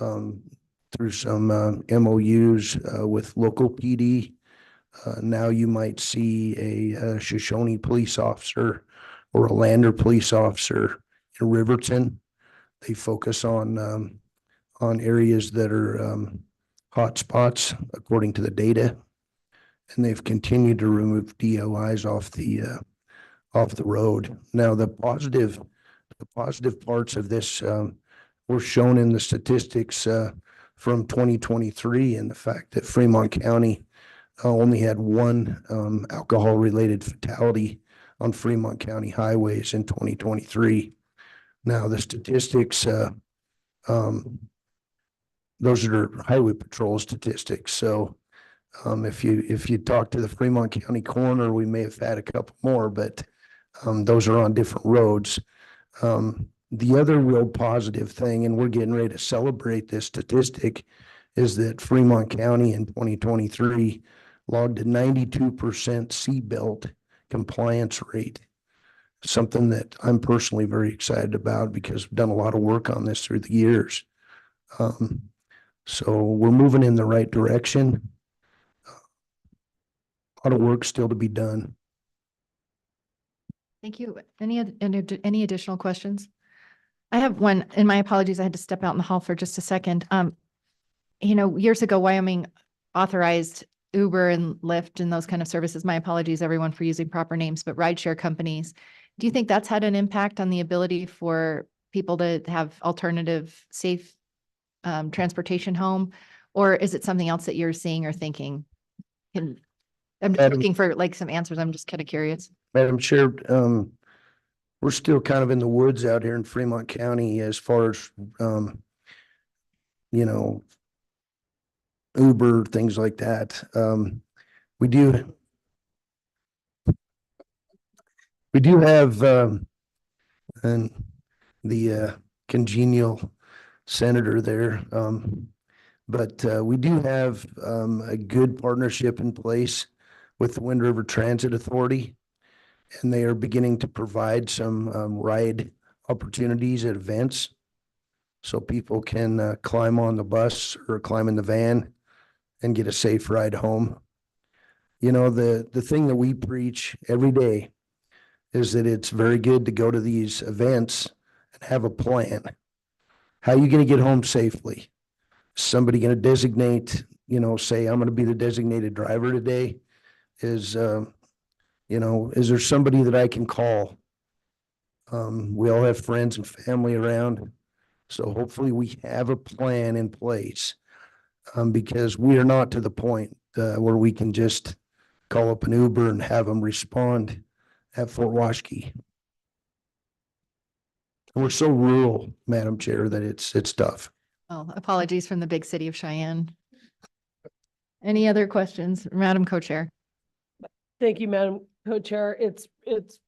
through some MOUs with local PD. Now you might see a Shoshone police officer or a Lander police officer in Riverton. They focus on areas that are hot spots according to the data, and they've continued to remove DUIs off the road. Now the positive parts of this were shown in the statistics from 2023, and the fact that Fremont County only had one alcohol-related fatality on Fremont County highways in 2023. Now the statistics, those are Highway Patrol statistics. So if you talk to the Fremont County coroner, we may have had a couple more, but those are on different roads. The other real positive thing, and we're getting ready to celebrate this statistic, is that Fremont County in 2023 logged a 92% seatbelt compliance rate. Something that I'm personally very excited about because we've done a lot of work on this through the years. So we're moving in the right direction. A lot of work still to be done. Thank you. Any additional questions? I have one, and my apologies, I had to step out in the hall for just a second. Years ago, Wyoming authorized Uber and Lyft and those kind of services. My apologies, everyone, for using proper names, but rideshare companies. Do you think that's had an impact on the ability for people to have alternative, safe transportation home? Or is it something else that you're seeing or thinking? I'm just looking for some answers. I'm just kind of curious. Madam Chair, we're still kind of in the woods out here in Fremont County as far as, Uber, things like that. We do have and the congenial senator there, but we do have a good partnership in place with the Wind River Transit Authority, and they are beginning to provide some ride opportunities at events. so people can climb on the bus or climb in the van and get a safe ride home. You know, the thing that we preach every day is that it's very good to go to these events and have a plan. How are you going to get home safely? Somebody going to designate, you know, say, I'm going to be the designated driver today? Is, you know, is there somebody that I can call? We all have friends and family around. So hopefully we have a plan in place. Because we are not to the point where we can just call up an Uber and have them respond at Fort Washakie. And we're so rural, Madam Chair, that it's tough. Well, apologies from the big city of Cheyenne. Any other questions, Madam Co-Chair? Thank you, Madam Co-Chair. It's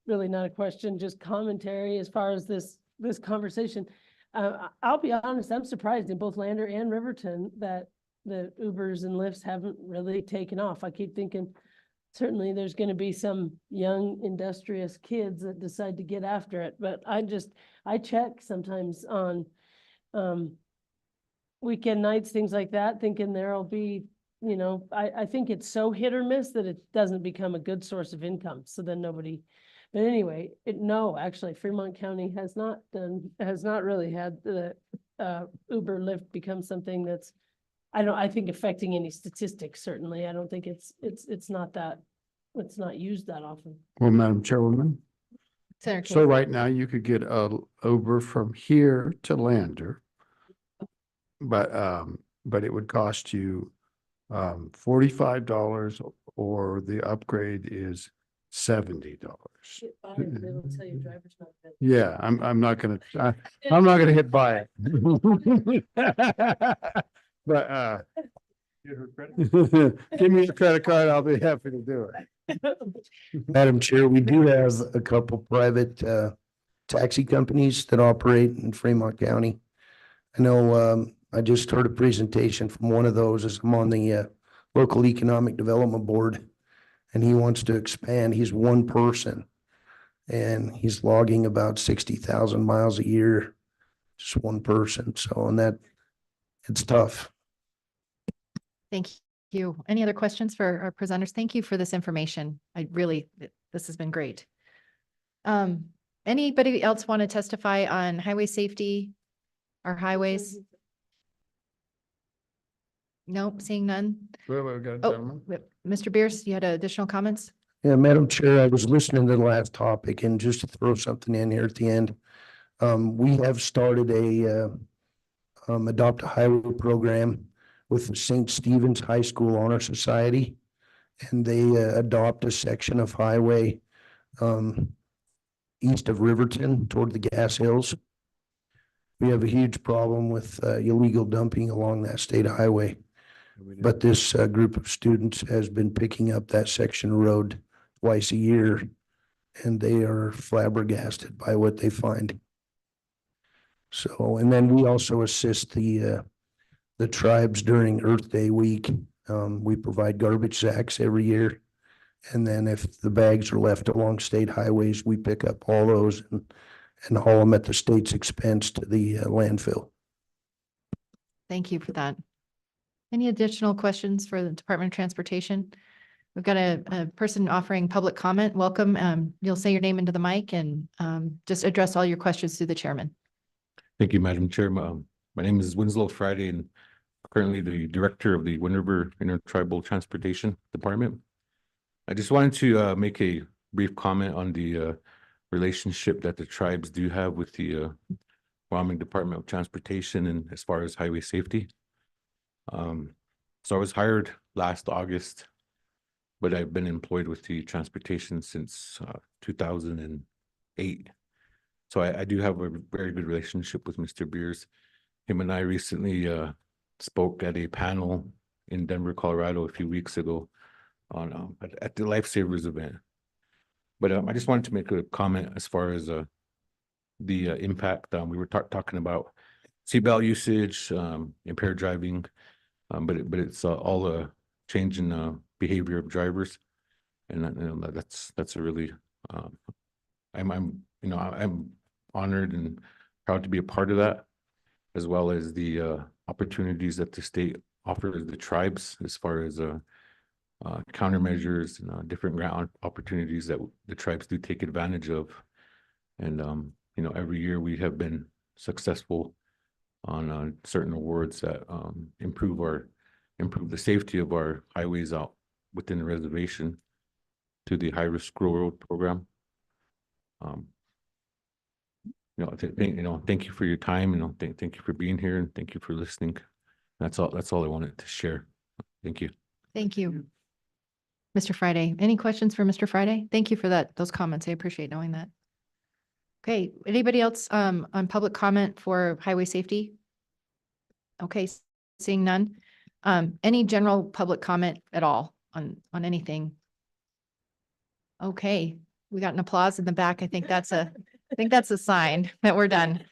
really not a question, just commentary as far as this conversation. I'll be honest, I'm surprised in both Lander and Riverton that the Ubers and Lyfts haven't really taken off. I keep thinking certainly there's going to be some young industrious kids that decide to get after it, but I check sometimes on weekend nights, things like that, thinking there'll be, you know, I think it's so hit or miss that it doesn't become a good source of income. So then nobody, but anyway, no, actually Fremont County has not really had the Uber Lyft become something that's, I think affecting any statistics, certainly. I don't think it's not used that often. Well, Madam Chairwoman, Senator so Case. right now you could get a Uber from here to Lander. But it would cost you $45 or the upgrade is $70. Yeah, I'm not gonna hit buy it. But give me a credit card, I'll be happy to do it. Madam Chair, we do have a couple private taxi companies that operate in Fremont County. I know I just heard a presentation from one of those as I'm on the local economic development board, and he wants to expand. He's one person and he's logging about 60,000 miles a year, just one person. So, and that it's tough. Thank you. Any other questions for our presenters? Thank you for this information. This has been great. Anybody else want to testify on highway safety or highways? Nope, seeing none. Well, we've got a Oh, gentleman. Mr. Beers, you had additional comments? Yeah, Madam Chair, I was listening to the last topic, and just to throw something in here at the end. We have started a Adopt a Highway program with the St. Stephen's High School Honor Society. And they adopt a section of highway east of Riverton toward the Gas Hills. We have a huge problem with illegal dumping along that state highway. But this group of students has been picking up that section of road twice a year, and they are flabbergasted by what they find. So, and then we also assist the tribes during Earth Day week. We provide garbage sacks every year. And then if the bags are left along state highways, we pick up all those and haul them at the state's expense to the landfill. Thank you for that. Any additional questions for the Department of Transportation? We've got a person offering public comment. Welcome. You'll say your name into the mic and just address all your questions to the chairman. Thank you, Madam Chair. My name is Winslow Friday, and currently the director of the Wind River Intertribal Transportation Department. I just wanted to make a brief comment on the relationship that the tribes do have with the Wyoming Department of Transportation and as far as highway safety. So I was hired last August, but I've been employed with the transportation since 2008. So I do have a very good relationship with Mr. Beers. Him and I recently spoke at a panel in Denver, Colorado a few weeks ago on at the Lifesavers event. But I just wanted to make a comment as far as the impact. We were talking about seatbelt usage, impaired driving, but it's all a change in behavior of drivers, and that's a really I'm honored and proud to be a part of that. as well as the opportunities that the state offers the tribes as far as countermeasures and different grant opportunities that the tribes do take advantage of. And, you know, every year we have been successful on certain awards that improve the safety of our highways out within the reservation to the high-risk squirrel road program. Thank you for your time, thank you for being here, and thank you for listening. That's all I wanted to share. Thank you. Thank you. Mr. Friday, any questions for Mr. Friday? Thank you for those comments. I appreciate knowing that. Okay, anybody else on public comment for highway safety? Okay, seeing none. Any general public comment at all on anything? Okay, we got an applause in the back. I think that's a sign that we're done.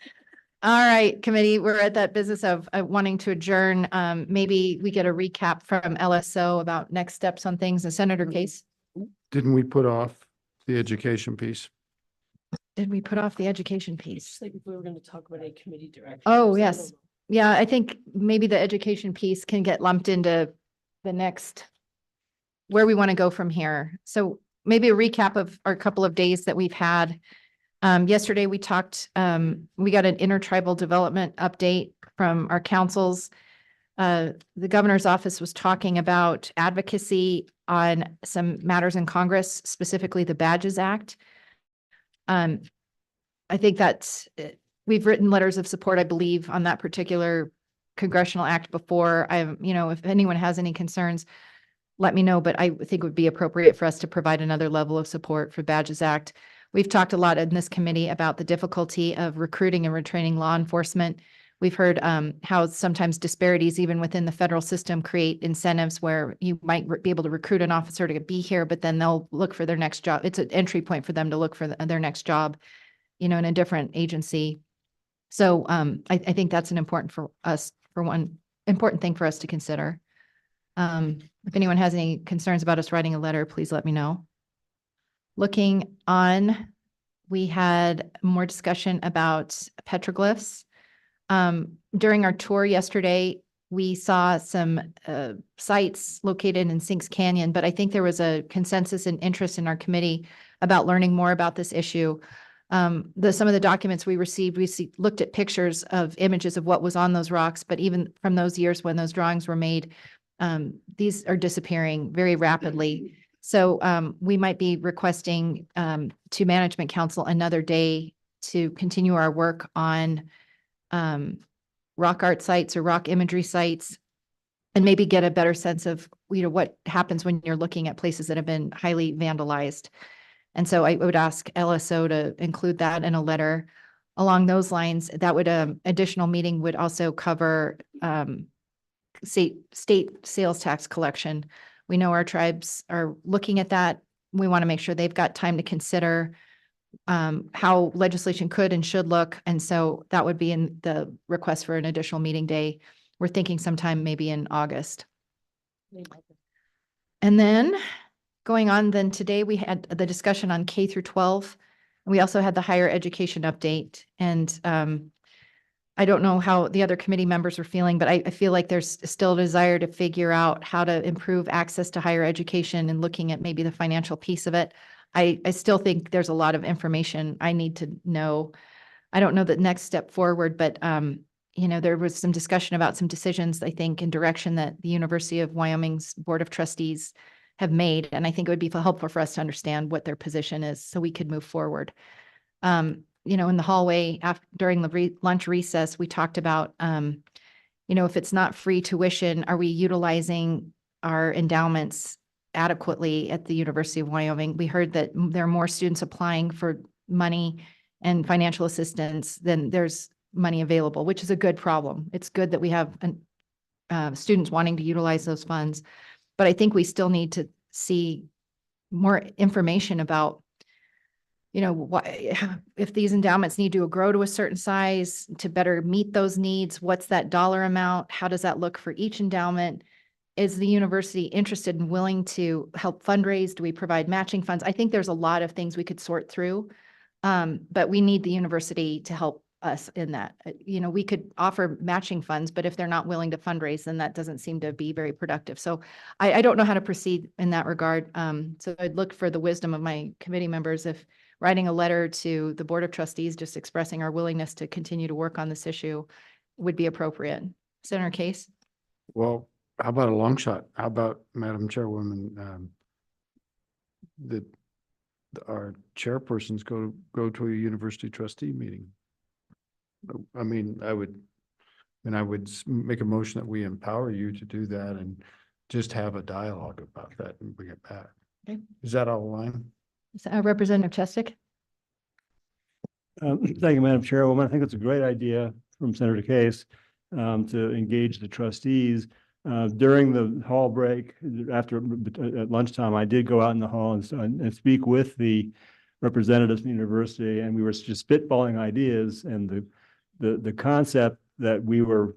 All right, committee, we're at that business of wanting to adjourn. Maybe we get a recap from LSO about next steps on things. And Senator Case, Didn't we put off the education piece? did we put off the education piece? Just like if we were going to talk about a committee direction. Oh, yes. Yeah, I think maybe the education piece can get lumped into the next, where we want to go from here. So maybe a recap of our couple of days that we've had. Yesterday we talked, we got an intertribal development update from our councils. The governor's office was talking about advocacy on some matters in Congress, specifically the Badges Act. I think that we've written letters of support, I believe, on that particular congressional act before. If anyone has any concerns, let me know, but I think it would be appropriate for us to provide another level of support for Badges Act. We've talked a lot in this committee about the difficulty of recruiting and retraining law enforcement. We've heard how sometimes disparities even within the federal system create incentives where you might be able to recruit an officer to be here, but then they'll look for their next job. It's an entry point for them to look for their next job, in a different agency. So I think that's an important thing for us to consider. If anyone has any concerns about us writing a letter, please let me know. Looking on, we had more discussion about petroglyphs. During our tour yesterday, we saw some sites located in Sinks Canyon, but I think there was a consensus and interest in our committee about learning more about this issue. Some of the documents we received, looked at pictures of images of what was on those rocks, but even from those years when those drawings were made, these are disappearing very rapidly. So we might be requesting to Management Council another day to continue our work on rock art sites or rock imagery sites, and maybe get a better sense of what happens when you're looking at places that have been highly vandalized. And so I would ask LSO to include that in a letter along those lines. That would additional meeting would also cover state sales tax collection. We know our tribes are looking at that. We want to make sure they've got time to consider how legislation could and should look. And so that would be in the request for an additional meeting day. We're thinking sometime maybe in August. And then going on, then today we had the discussion on K through 12. And we also had the higher education update. And I don't know how the other committee members are feeling, but I feel like there's still a desire to figure out how to improve access to higher education and looking at maybe the financial piece of it. I still think there's a lot of information I need to know. I don't know the next step forward, but there was some discussion about some decisions, I think, in direction that the University of Wyoming's Board of Trustees have made. And I think it would be helpful for us to understand what their position is so we could move forward. In the hallway during the lunch recess, we talked about, if it's not free tuition, are we utilizing our endowments adequately at the University of Wyoming? We heard that there are more students applying for money and financial assistance than there's money available, which is a good problem. It's good that we have students wanting to utilize those funds, but I think we still need to see more information about if these endowments need to grow to a certain size to better meet those needs, what's that dollar amount? How does that look for each endowment? Is the university interested and willing to help fundraise? Do we provide matching funds? I think there's a lot of things we could sort through, but we need the university to help us in that. You know, we could offer matching funds, but if they're not willing to fundraise, then that doesn't seem to be very productive. So I don't know how to proceed in that regard. So I'd look for the wisdom of my committee members if writing a letter to the Board of Trustees, just expressing our willingness to continue to work on this issue would be appropriate. Senator Case? Well, how about a long shot? How about, Madam Chairwoman, that our chairpersons go to a university trustee meeting? I mean, I would make a motion that we empower you to do that and just have a dialogue about that and bring it back. Okay. Is that all line? Representative Chestick? Thank you, Madam Chairwoman. I think it's a great idea from Senator Case to engage the trustees. During the hall break, after at lunchtime, I did go out in the hall and speak with the representatives from the university, and we were just spitballing ideas. And the concept that we were,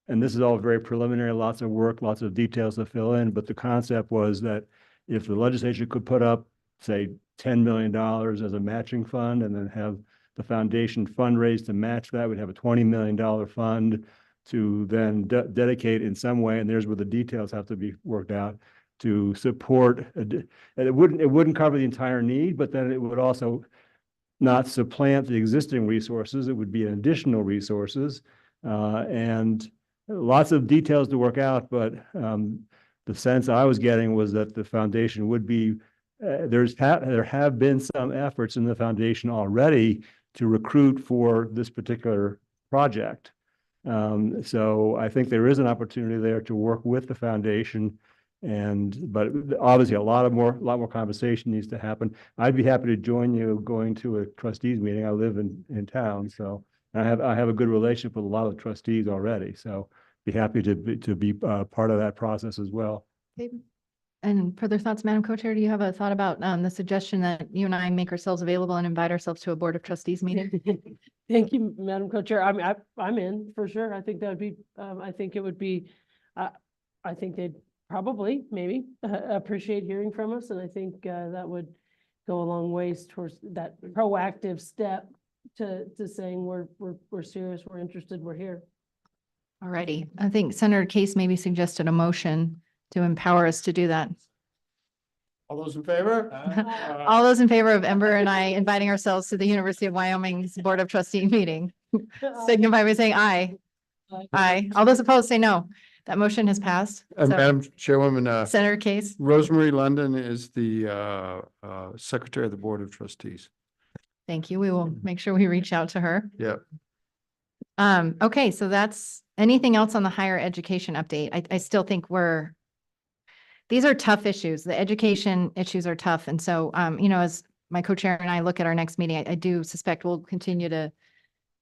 and this is all very preliminary, lots of work, lots of details to fill in, but the concept was that if the legislature could put up, say, $10 million as a matching fund, and then have the foundation fundraise to match that, we'd have a $20 million fund to then dedicate in some way, and there's where the details have to be worked out, to support, and it wouldn't cover the entire need, but then it would also not supplant the existing resources. It would be an additional resources, and lots of details to work out, but the sense I was getting was that the foundation would be, there have been some efforts in the foundation already to recruit for this particular project. So I think there is an opportunity there to work with the foundation, but obviously a lot more conversation needs to happen. I'd be happy to join you going to a trustees meeting. I live in town, so I have a good relationship with a lot of the trustees already. So be happy to be part of that process as well. Okay. And further thoughts, Madam Co-Chair? Do you have a thought about the suggestion that you and I make ourselves available and invite ourselves to a Board of Trustees meeting? Thank you, Madam Co-Chair. I'm in for sure. I think that would be, I think it would be, I think they'd probably, maybe, appreciate hearing from us. And I think that would go a long ways towards that proactive step to saying we're serious, we're interested, we're here. All righty. I think Senator Case maybe suggested a motion to empower us to do that. All those in favor? All those in favor of Ember and I inviting ourselves to the University of Wyoming's Board of Trustee meeting, signify by saying aye. Aye. All those opposed say no. That motion has passed. So, Madam Chairwoman, Senator Case? Rosemary London is the Secretary of the Board of Trustees. Thank you. We will make sure we reach out to her. Yeah. Okay, so that's anything else on the higher education update? I still think these are tough issues. The education issues are tough. And so, you know, as my co-chair and I look at our next meeting, I do suspect we'll continue to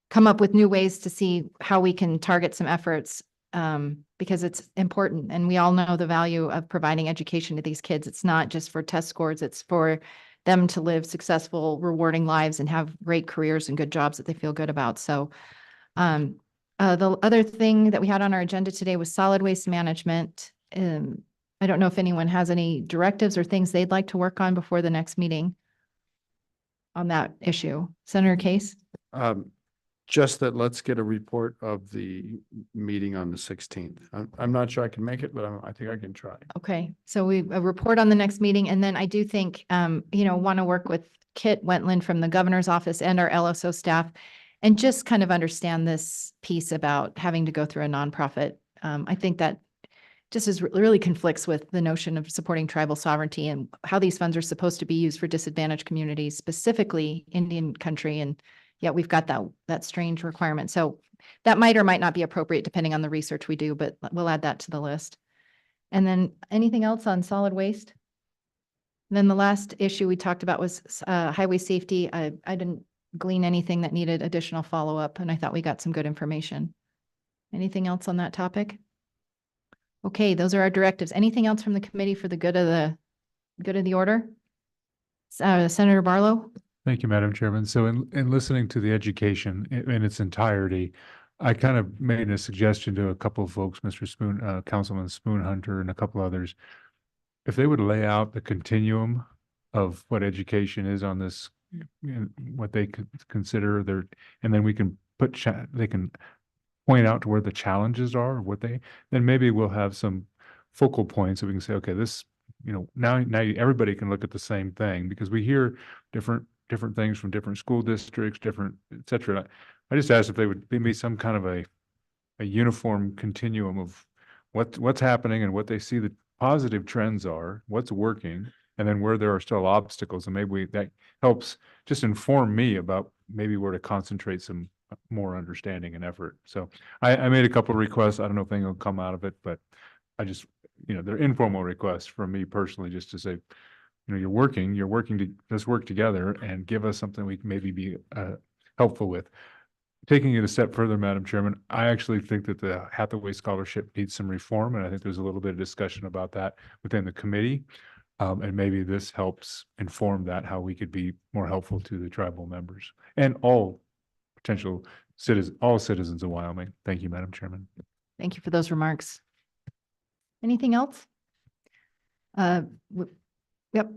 come up with new ways to see how we can target some efforts, because it's important. And we all know the value of providing education to these kids. It's not just for test scores, it's for them to live successful, rewarding lives and have great careers and good jobs that they feel good about. So the other thing that we had on our agenda today was solid waste management. I don't know if anyone has any directives or things they'd like to work on before the next meeting on that issue. Senator Case? Just that let's get a report of the meeting on the 16th. I'm not sure I can make it, but I think I can try. Okay, so a report on the next meeting. And then I do think, you know, want to work with Kit Wentland from the governor's office and our LSO staff and just kind of understand this piece about having to go through a nonprofit. I think that just really conflicts with the notion of supporting tribal sovereignty and how these funds are supposed to be used for disadvantaged communities, specifically Indian country. And yet we've got that strange requirement. So that might or might not be appropriate depending on the research we do, but we'll add that to the list. And then anything else on solid waste? And then the last issue we talked about was highway safety. I didn't glean anything that needed additional follow-up, and I thought we got some good information. Anything else on that topic? Okay, those are our directives. Anything else from the committee for the good of the order? Senator Barlow? Thank you, Madam Chairman. So in listening to the education in its entirety, I kind of made a suggestion to a couple of folks, Mr. Spoon, Councilman Spoonhunter and a couple others, if they would lay out the continuum of what education is on this what they could consider their, and then we can put, they can point out to where the challenges are, what they, then maybe we'll have some focal points that we can say, okay, this, now everybody can look at the same thing, because we hear different things from different school districts, different, et cetera. I just asked if they would be some kind of a uniform continuum of what's happening and what they see the positive trends are, what's working, and then where there are still obstacles. And maybe that helps just inform me about maybe where to concentrate some more understanding and effort. So I made a couple of requests. I don't know if anything will come out of it, but I just, they're informal requests from me personally, just to say, you're working to, let's work together and give us something we can maybe be helpful with. Taking it a step further, Madam Chairman, I actually think that the Hathaway Scholarship needs some reform, and I think there's a little bit of discussion about that within the committee. And maybe this helps inform that, how we could be more helpful to the tribal members and all potential citizens, all citizens of Wyoming. Thank you, Madam Chairman. Thank you for those remarks. Anything else? Yep,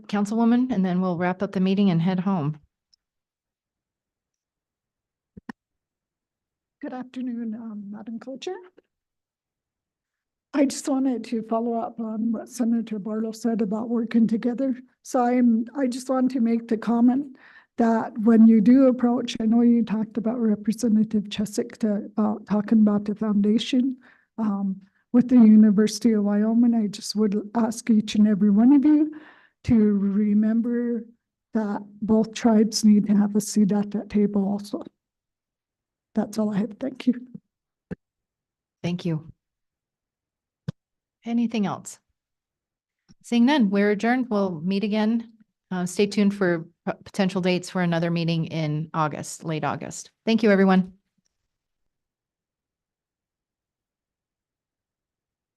Councilwoman, and then we'll wrap up the meeting and head home. Good afternoon, Madam Co-Chair. I just wanted to follow up on what Senator Barlow said about working together. So I just want to make the comment that when you do approach, I know you talked about Representative Chesick about talking about the foundation with the University of Wyoming. I just would ask each and every one of you to remember that both tribes need to have a seat at that table also. That's all I have. Thank you. Thank you. Anything else? Seeing none, we're adjourned. We'll meet again. Stay tuned for potential dates for another meeting in August, late August. Thank you, everyone.